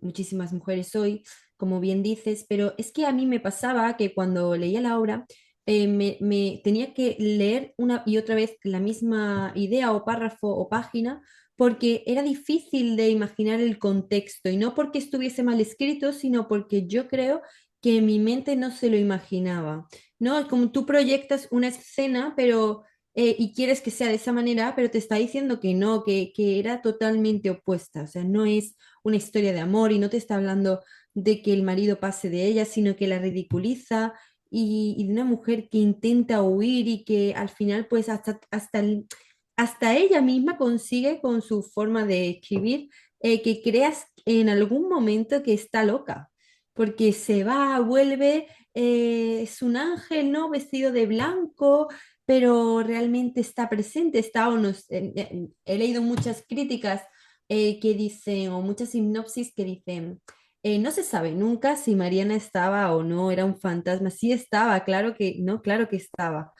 muchísimas mujeres hoy, como bien dices, pero es que a mí me pasaba que cuando leía la obra me tenía que leer una y otra vez la misma idea o párrafo o página porque era difícil de imaginar el contexto y no porque estuviese mal escrito, sino porque yo creo que mi mente no se lo imaginaba. ¿No? Es como tú proyectas una escena, pero y quieres que sea de esa manera, pero te está diciendo que no, que era totalmente opuesta. O sea, no es una historia de amor y no te está hablando de que el marido pase de ella, sino que la ridiculiza y de una mujer que intenta huir y que al final, pues hasta ella misma consigue con su forma de escribir que creas en algún momento que está loca, porque se va, vuelve es un ángel, ¿no? Vestido de blanco, pero realmente está presente, está o no. He leído muchas críticas que dicen, o muchas sinopsis que dicen, no se sabe nunca si Mariana estaba o no, era un fantasma. Sí estaba, claro que, no, claro que estaba,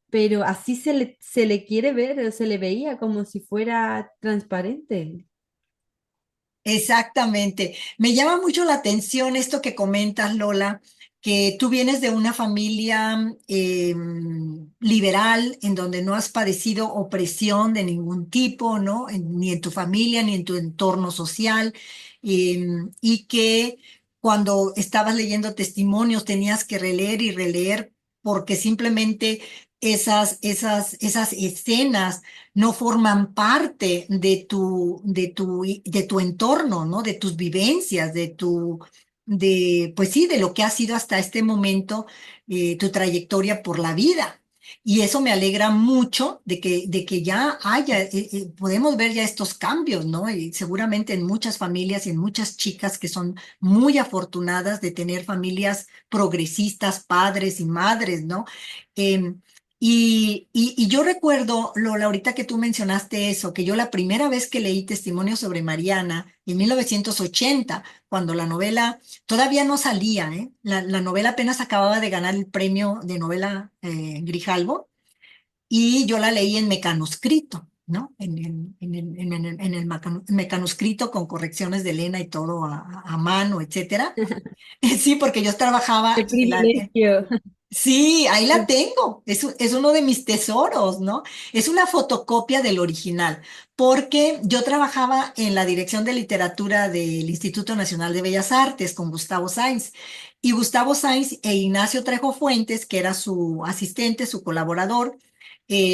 pero así se le quiere ver, o se le veía como si fuera transparente. Exactamente. Me llama mucho la atención esto que comentas, Lola, que tú vienes de una familia liberal en donde no has padecido opresión de ningún tipo, ¿no? Ni en tu familia, ni en tu entorno social, y que cuando estabas leyendo testimonios tenías que releer y releer porque simplemente esas escenas no forman parte de tu entorno, ¿no? De tus vivencias, pues sí, de lo que ha sido hasta este momento tu trayectoria por la vida. Y eso me alegra mucho de que ya haya, podemos ver ya estos cambios, ¿no? Y seguramente en muchas familias y en muchas chicas que son muy afortunadas de tener familias progresistas, padres y madres, ¿no? Em, Y yo recuerdo, Lola, ahorita que tú mencionaste eso, que yo la primera vez que leí Testimonios sobre Mariana, en 1980, cuando la novela todavía no salía, ¿eh? La novela apenas acababa de ganar el premio de novela Grijalbo, y yo la leí en mecanuscrito, ¿no? Mecanuscrito con correcciones de Elena y todo a mano, etcétera. Sí, porque yo trabajaba Qué privilegio. Sí, ahí la tengo. Es uno de mis tesoros, ¿no? Es una fotocopia del original, porque yo trabajaba en la dirección de literatura del Instituto Nacional de Bellas Artes con Gustavo Sainz. Y Gustavo Sainz e Ignacio Trejo Fuentes, que era su asistente, su colaborador,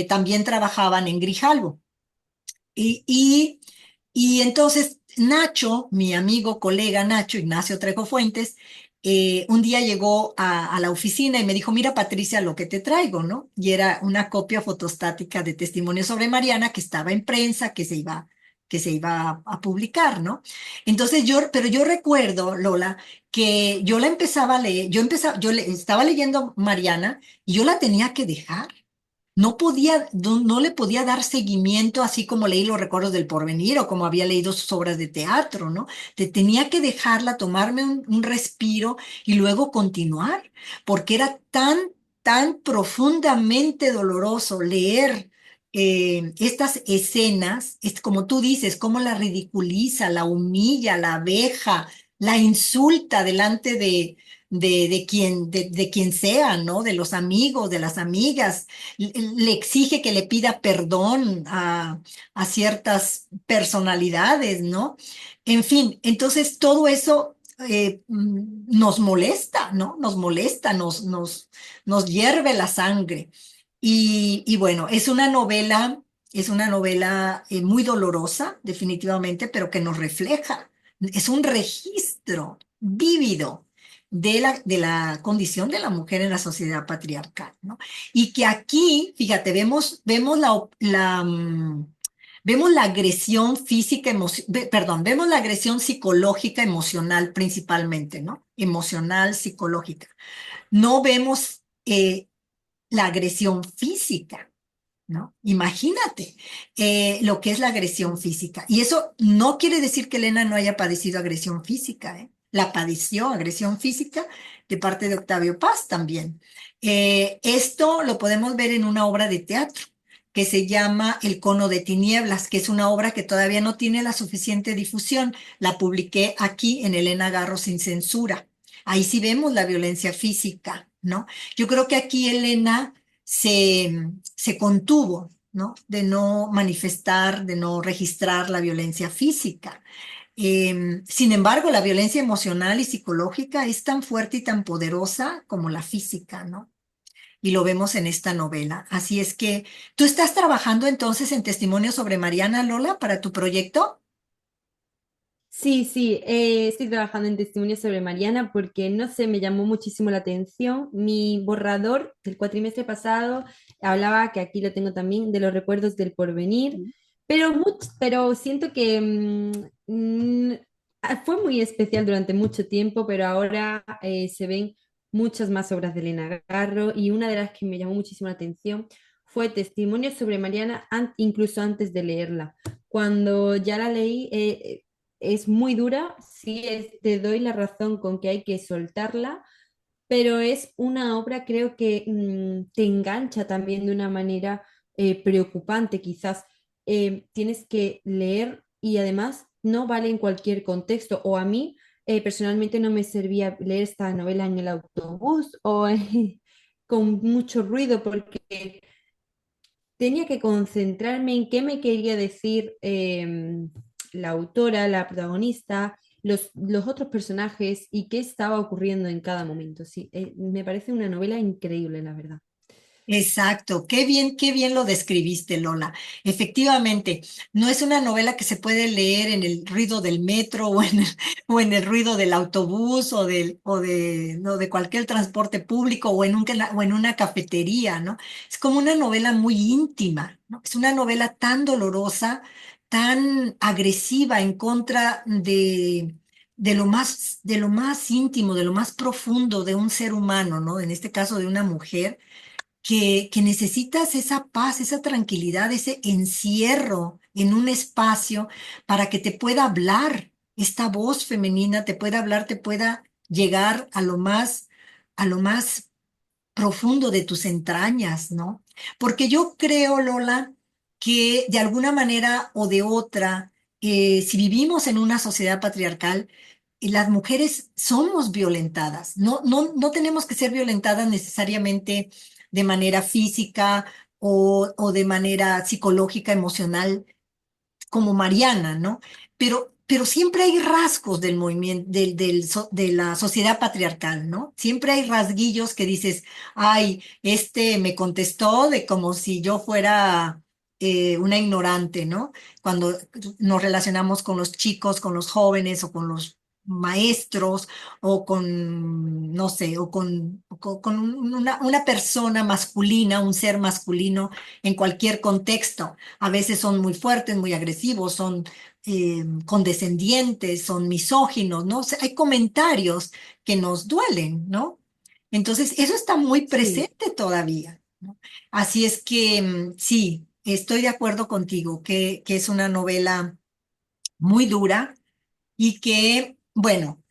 también trabajaban en Grijalbo. Y, y, y entonces Nacho, mi amigo, colega Nacho, Ignacio Trejo Fuentes, un día llegó a la oficina y me dijo, mira Patricia, lo que te traigo, ¿no? Y era una copia fotostática de Testimonio sobre Mariana que estaba en prensa, que se iba a publicar, ¿no? Entonces pero yo recuerdo, Lola, que yo la empezaba a leer, estaba leyendo Mariana y yo la tenía que dejar. No le podía dar seguimiento así como leí los recuerdos del Porvenir o como había leído sus obras de teatro, ¿no? Tenía que dejarla, tomarme un respiro y luego continuar, porque era tan profundamente doloroso leer estas escenas, es como tú dices, cómo la ridiculiza, la humilla, la abeja, la insulta delante de quien sea, ¿no? De los amigos, de las amigas le exige que le pida perdón a ciertas personalidades, ¿no? En fin, entonces todo eso nos molesta, ¿no? Nos molesta, nos hierve la sangre. Y bueno, es una novela muy dolorosa, definitivamente, pero que nos refleja. Es un registro vívido de la condición de la mujer en la sociedad patriarcal, ¿no? Y que aquí, fíjate, vemos la agresión física, perdón, vemos la agresión psicológica, emocional principalmente, ¿no? Emocional, psicológica. No vemos la agresión física, ¿no? Imagínate lo que es la agresión física. Y eso no quiere decir que Elena no haya padecido agresión física, ¿eh? La padeció agresión física de parte de Octavio Paz también. Esto lo podemos ver en una obra de teatro que se llama El Cono de Tinieblas, que es una obra que todavía no tiene la suficiente difusión. La publiqué aquí en Elena Garro sin censura. Ahí sí vemos la violencia física, ¿no? Yo creo que aquí Elena se contuvo, ¿no? De no manifestar, de no registrar la violencia física. Sin embargo, la violencia emocional y psicológica es tan fuerte y tan poderosa como la física, ¿no? Y lo vemos en esta novela. Así es que, ¿tú estás trabajando entonces en Testimonio sobre Mariana, Lola, para tu proyecto? Sí, sí, estoy trabajando en testimonios sobre Mariana porque, no sé, me llamó muchísimo la atención. Mi borrador del cuatrimestre pasado hablaba, que aquí lo tengo también, de los recuerdos del porvenir, pero siento que fue muy especial durante mucho tiempo, pero ahora se ven muchas más obras de Elena Garro y una de las que me llamó muchísimo la atención fue Testimonios sobre Mariana, incluso antes de leerla. Cuando ya la leí, es muy dura, sí, te doy la razón con que hay que soltarla, pero es una obra, creo que te engancha también de una manera preocupante, quizás. Tienes que leer y además no vale en cualquier contexto, o a mí personalmente no me servía leer esta novela en el autobús o con mucho ruido porque tenía que concentrarme en qué me quería decir la autora, la protagonista, los otros personajes y qué estaba ocurriendo en cada momento. Sí, me parece una novela increíble, la verdad. Exacto, qué bien lo describiste, Lola. Efectivamente, no es una novela que se puede leer en el ruido del metro o en el ruido del autobús no, de cualquier transporte público o en una cafetería, ¿no? Es como una novela muy íntima, ¿no? Es una novela tan dolorosa, tan agresiva en contra de lo más íntimo, de lo más profundo de un ser humano, ¿no? En este caso de una mujer que necesitas esa paz, esa tranquilidad, ese encierro en un espacio para que te pueda hablar, esta voz femenina te pueda hablar, te pueda llegar a lo más profundo de tus entrañas, ¿no? Porque yo creo, Lola, que de alguna manera o de otra, si vivimos en una sociedad patriarcal, las mujeres somos violentadas. No tenemos que ser violentadas necesariamente de manera física o de manera psicológica, emocional, como Mariana, ¿no? Pero siempre hay rasgos del movimiento, de la sociedad patriarcal, ¿no? Siempre hay rasguillos que dices, ay, este me contestó de como si yo fuera una ignorante, ¿no? Cuando nos relacionamos con los chicos, con los jóvenes o con los maestros o con, no sé, con una persona masculina, un ser masculino en cualquier contexto. A veces son muy fuertes, muy agresivos, son condescendientes, son misóginos, ¿no? O sea, hay comentarios que nos duelen, ¿no? Entonces, eso está muy Sí, presente todavía, ¿no? Así es que sí, estoy de acuerdo contigo, que es una novela muy dura y que, bueno,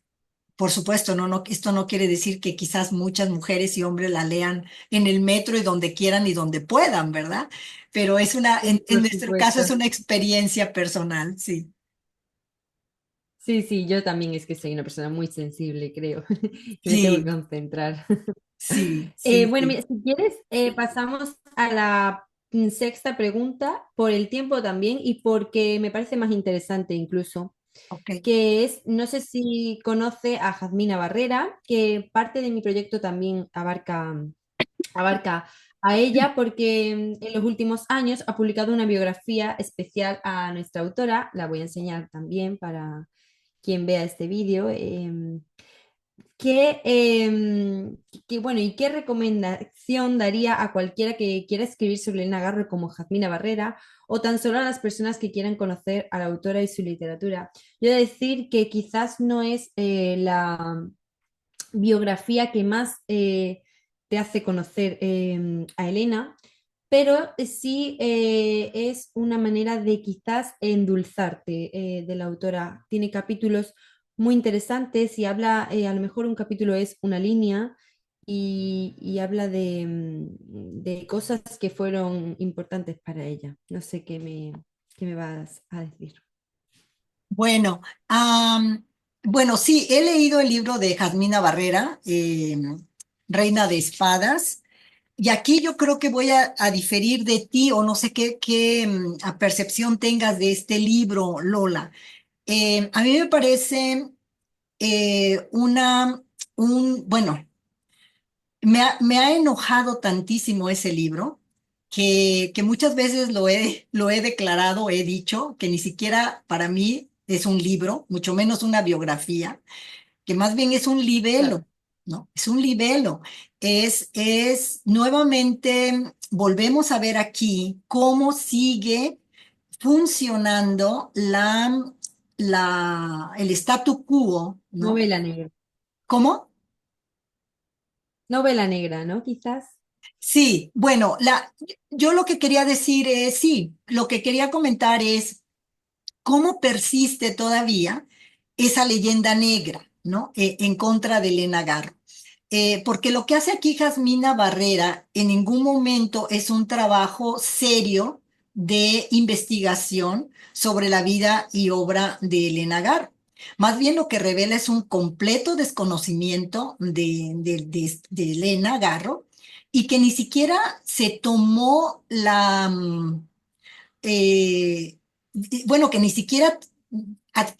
por supuesto, esto no quiere decir que quizás muchas mujeres y hombres la lean en el metro y donde quieran y donde puedan, ¿verdad? Pero sí, en por nuestro caso es supuesto. una experiencia personal, sí. Sí, sí, yo también es que soy una persona muy sensible, creo, y me tengo que Sí, concentrar. sí, sí, Bueno, sí. mira, si quieres, pasamos a la sexta pregunta por el tiempo también y porque me parece más interesante incluso, Ok. que es, no sé si conoce a Jazmina Barrera, que parte de mi proyecto también abarca a ella porque en los últimos años ha publicado una biografía especial a nuestra autora, la voy a enseñar también para quien vea este vídeo. Bueno, ¿y qué recomendación daría a cualquiera que quiera escribir sobre Elena Garro como Jazmina Barrera o tan solo a las personas que quieran conocer a la autora y su literatura? Yo he de decir que quizás no es la biografía que más te hace conocer a Elena, pero sí es una manera de quizás endulzarte de la autora. Tiene capítulos muy interesantes y habla, a lo mejor un capítulo es una línea y habla de cosas que fueron importantes para ella. No sé qué me vas a decir. Bueno, bueno, sí, he leído el libro de Jazmina Barrera, Reina de Espadas, y aquí yo creo que voy a diferir de ti, o no sé qué percepción tengas de este libro, Lola. A mí me parece eh, una, bueno, me ha enojado tantísimo ese libro que muchas veces lo he declarado, he dicho que ni siquiera para mí es un libro, mucho menos una biografía, que más bien es un Claro. libelo, ¿no? Es un libelo. Nuevamente, volvemos a ver aquí cómo sigue funcionando el statu quo, ¿no? Novela negra. ¿Cómo? Novela negra, ¿no? Quizás. Sí, bueno, yo lo que quería decir es, sí, lo que quería comentar es cómo persiste todavía esa leyenda negra, ¿no? En contra de Elena Garro. Porque lo que hace aquí Jasmina Barrera en ningún momento es un trabajo serio de investigación sobre la vida y obra de Elena Garro. Más bien lo que revela es un completo desconocimiento de Elena Garro y que ni siquiera se tomó eh, bueno, que ni siquiera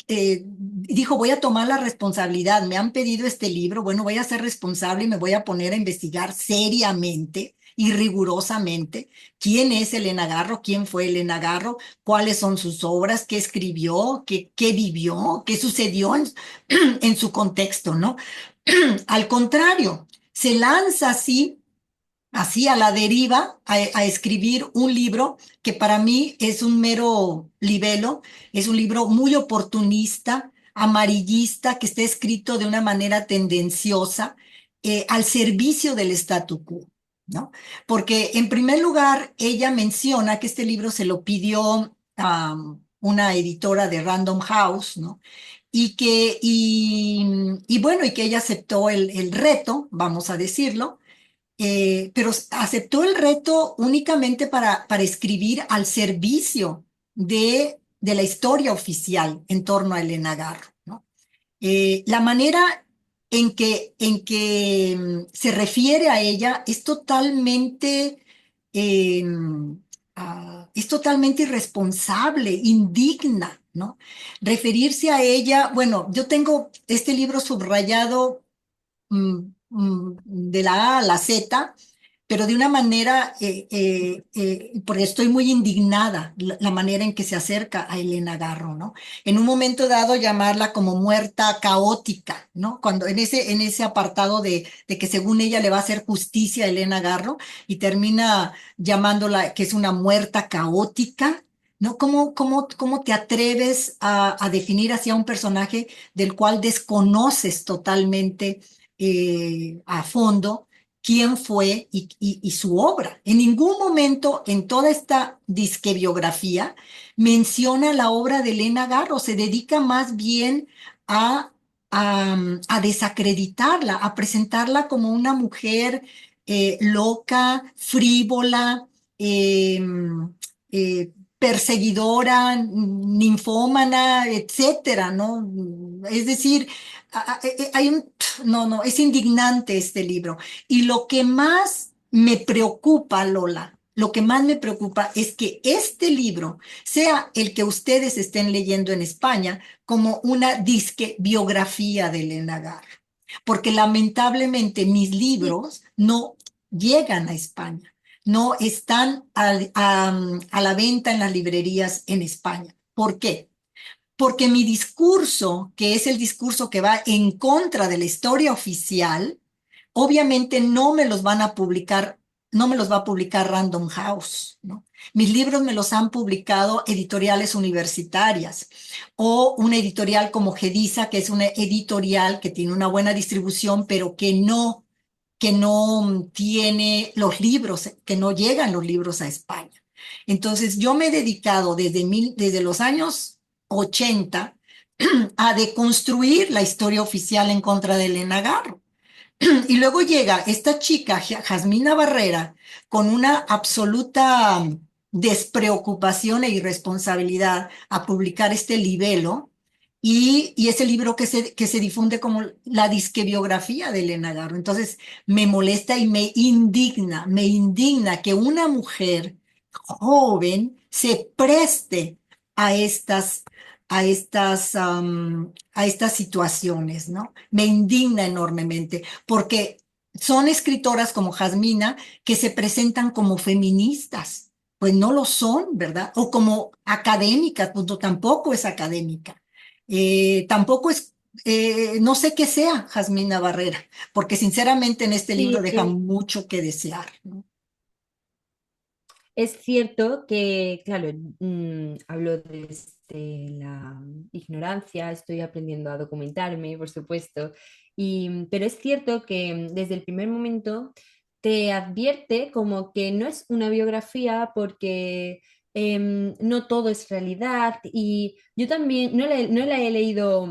dijo, voy a tomar la responsabilidad, me han pedido este libro, bueno, voy a ser responsable y me voy a poner a investigar seriamente y rigurosamente quién es Elena Garro, quién fue Elena Garro, cuáles son sus obras, qué escribió, qué vivió, qué sucedió en su contexto, ¿no? Al contrario, se lanza así a la deriva a escribir un libro que para mí es un mero libelo, es un libro muy oportunista, amarillista, que está escrito de una manera tendenciosa, al servicio del statu quo. ¿no? Porque en primer lugar, ella menciona que este libro se lo pidió a una editora de Random House, ¿no? Y bueno, y que ella aceptó el reto, vamos a decirlo, pero aceptó el reto únicamente para escribir al servicio de la historia oficial en torno a Elena Garro, ¿no? La manera en que se refiere a ella eh, es totalmente irresponsable, indigna, ¿no? Referirse a ella, bueno, yo tengo este libro subrayado de la A a la Z, pero de una manera, porque estoy muy indignada la manera en que se acerca a Elena Garro, ¿no? En un momento dado llamarla como muerta caótica, ¿no? Cuando en ese apartado de que según ella le va a hacer justicia a Elena Garro y termina llamándola que es una muerta caótica. ¿No? ¿Cómo te atreves a definir así a un personaje del cual desconoces totalmente a fondo quién fue y su obra? En ningún momento en toda esta disque biografía menciona la obra de Elena Garro, se dedica más bien a, a desacreditarla, a presentarla como una mujer loca, frívola, eh, perseguidora, ninfómana, etcétera, ¿no? Es decir, hay un, no, no, es indignante este libro. Y lo que más me preocupa, Lola, lo que más me preocupa es que este libro sea el que ustedes estén leyendo en España como una disque biografía de Elena Garro, porque lamentablemente mis Sí, libros no llegan a España, no están a la venta en las librerías en España. ¿Por qué? Porque mi discurso, que es el discurso que va en contra de la historia oficial, obviamente no me los van a publicar, no me los va a publicar Random House, ¿no? Mis libros me los han publicado editoriales universitarias o una editorial como Gedisa, que es una editorial que tiene una buena distribución, pero que no tiene los libros, que no llegan los libros a España. Entonces, yo me he dedicado desde los años 80 a deconstruir la historia oficial en contra de Elena Garro. Y luego llega esta chica, Jasmina Barrera, con una absoluta despreocupación e irresponsabilidad a publicar este libelo y ese libro que se difunde como la disquebiografía de Elena Garro. Entonces me molesta y me indigna que una mujer joven se preste a estas situaciones, ¿no? Me indigna enormemente porque son escritoras como Jasmina que se presentan como feministas. Pues no lo son, ¿verdad? O como académicas, pues no, tampoco es académica. Tampoco es, no sé qué sea Jasmina Barrera, porque sinceramente en este libro sí, deja mucho que desear, ¿no? es cierto que, claro, hablo desde la ignorancia, estoy aprendiendo a documentarme, por supuesto, pero es cierto que desde el primer momento te advierte como que no es una biografía porque no todo es realidad y yo también no la he leído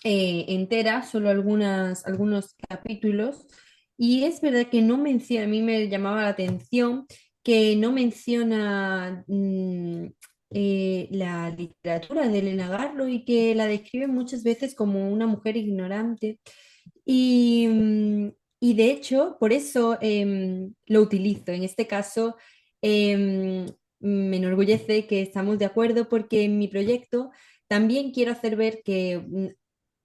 entera, solo algunos capítulos. Y es verdad que no menciona, a mí me llamaba la atención que no menciona la literatura de Elena Garro y que la describe muchas veces como una mujer ignorante. Y de hecho, por eso lo utilizo. En este caso, me enorgullece que estamos de acuerdo porque en mi proyecto también quiero hacer ver que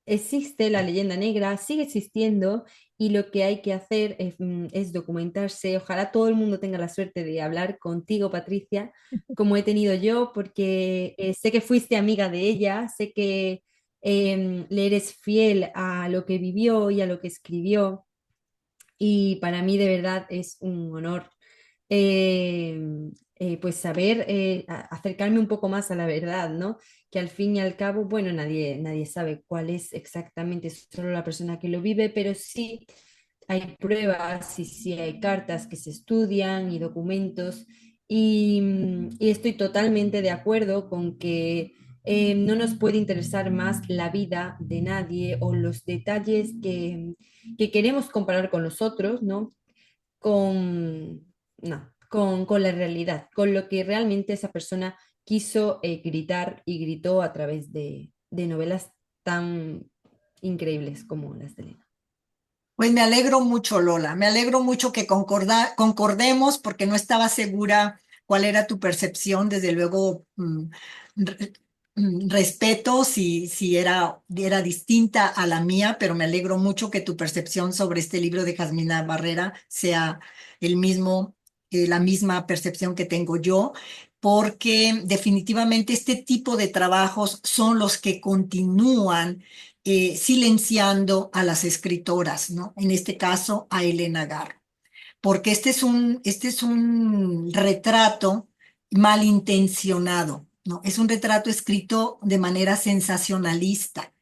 existe la leyenda negra, sigue existiendo y lo que hay que hacer es documentarse. Ojalá todo el mundo tenga la suerte de hablar contigo, Patricia, como he tenido yo, porque sé que fuiste amiga de ella, sé que le eres fiel a lo que vivió y a lo que escribió y para mí de verdad es un honor eh, pues saber acercarme un poco más a la verdad, ¿no? Que al fin y al cabo, bueno, nadie sabe cuál es exactamente, solo la persona que lo vive, pero sí hay pruebas y sí hay cartas que se estudian y documentos y estoy totalmente de acuerdo con que no nos puede interesar más la vida de nadie o los detalles que queremos comparar con los otros, ¿no? Con, no, con la realidad, con lo que realmente esa persona quiso gritar y gritó a través de novelas tan increíbles como las de Elena. Pues me alegro mucho, Lola. Me alegro mucho que concordemos porque no estaba segura cuál era tu percepción. Desde luego, re- respeto si era distinta a la mía, pero me alegro mucho que tu percepción sobre este libro de Jasmina Barrera sea el mismo, la misma percepción que tengo yo, porque definitivamente este tipo de trabajos son los que continúan silenciando a las escritoras, ¿no? En este caso, a Elena Garro, porque este es un retrato malintencionado, ¿no? Es un retrato escrito de manera sensacionalista,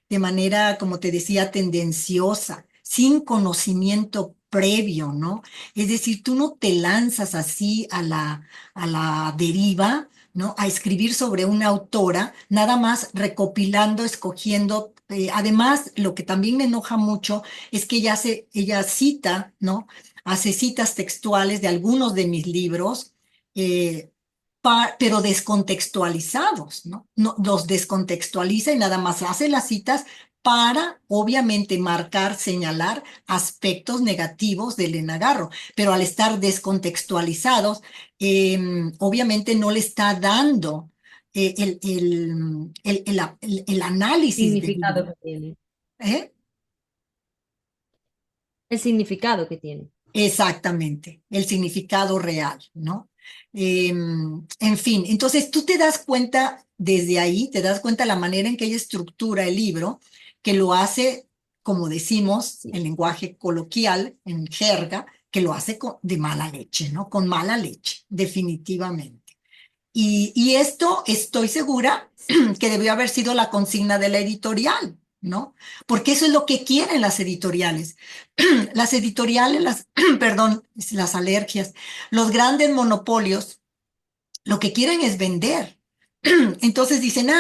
de manera, como te decía, tendenciosa, sin conocimiento previo, ¿no? Es decir, tú no te lanzas así a la deriva, ¿no? A escribir sobre una autora, nada más recopilando, escogiendo. Además, lo que también me enoja mucho es que ella cita, ¿no? Hace citas textuales de algunos de mis libros, eh, pero descontextualizados, ¿no? No, los descontextualiza y nada más hace las citas para, obviamente, marcar, señalar aspectos negativos de Elena Garro, pero al estar descontextualizados, obviamente no le está dando el análisis Significado debido. que tiene. ¿Eh? El significado que tiene. Exactamente, el significado real, ¿no? En fin, entonces tú te das cuenta desde ahí, te das cuenta la manera en que ella estructura el libro, que lo hace, como decimos, Sí. en lenguaje coloquial, en jerga, que lo hace de mala leche, ¿no? Con mala leche, definitivamente. Y esto estoy segura que debió haber sido la consigna de la editorial, ¿no? Porque eso es lo que quieren las editoriales. Las editoriales, perdón, las alergias, los grandes monopolios, lo que quieren es vender. Entonces dicen,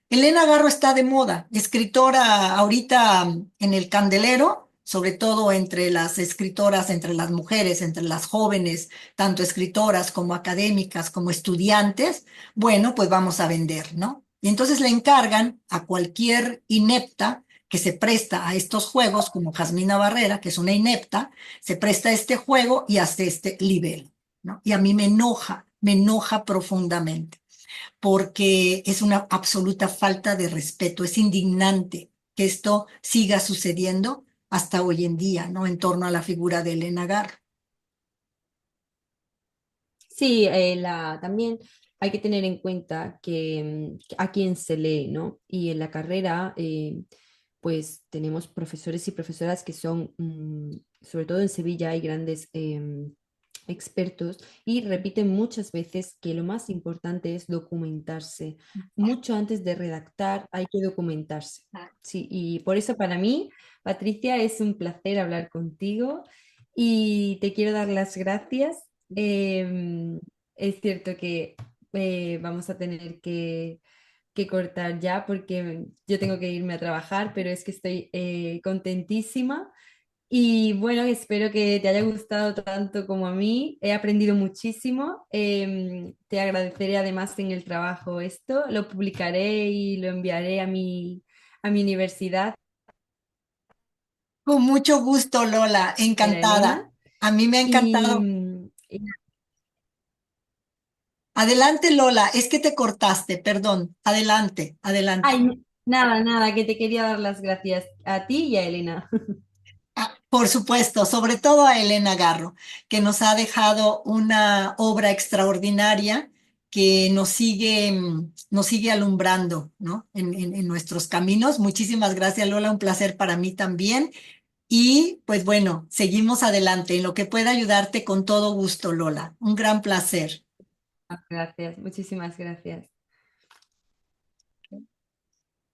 Elena Garro está de moda, escritora ahorita en el candelero, sobre todo entre las escritoras, entre las mujeres, entre las jóvenes, tanto escritoras como académicas, como estudiantes, bueno, pues vamos a vender, ¿no? Y entonces le encargan a cualquier inepta que se presta a estos juegos, como Jasmina Barrera, que es una inepta, se presta a este juego y hace este libelo, ¿no? Y a mí me enoja profundamente porque es una absoluta falta de respeto. Es indignante que esto siga sucediendo hasta hoy en día, ¿no? En torno a la figura de Elena Garro. Sí, también hay que tener en cuenta que a quién se lee, ¿no? Y en la carrera, pues tenemos profesores y profesoras que son, sobre todo en Sevilla, hay grandes expertos y repiten muchas veces que lo más importante es documentarse. Mucho antes de redactar hay que documentarse. Sí, y por eso para mí, Patricia, es un placer hablar contigo y te quiero dar las gracias. Es cierto que vamos a tener que cortar ya porque yo tengo que irme a trabajar, pero es que estoy contentísima y bueno, espero que te haya gustado tanto como a mí. He aprendido muchísimo. Te agradeceré además en el trabajo esto. Lo publicaré y lo enviaré a mi universidad, Con mucho gusto, Lola, era encantada. Elena. A mí me ha Y, encantado. Adelante, Lola, es que te cortaste, perdón. Adelante, adelante. nada, nada, que te quería dar las gracias a ti y a Elena. Por supuesto, sobre todo a Elena Garro, que nos ha dejado una obra extraordinaria que nos sigue alumbrando, ¿no? En nuestros caminos. Muchísimas gracias, Lola, un placer para mí también. Y pues bueno, seguimos adelante. En lo que pueda ayudarte con todo gusto, Lola. Un gran placer. Gracias, muchísimas gracias.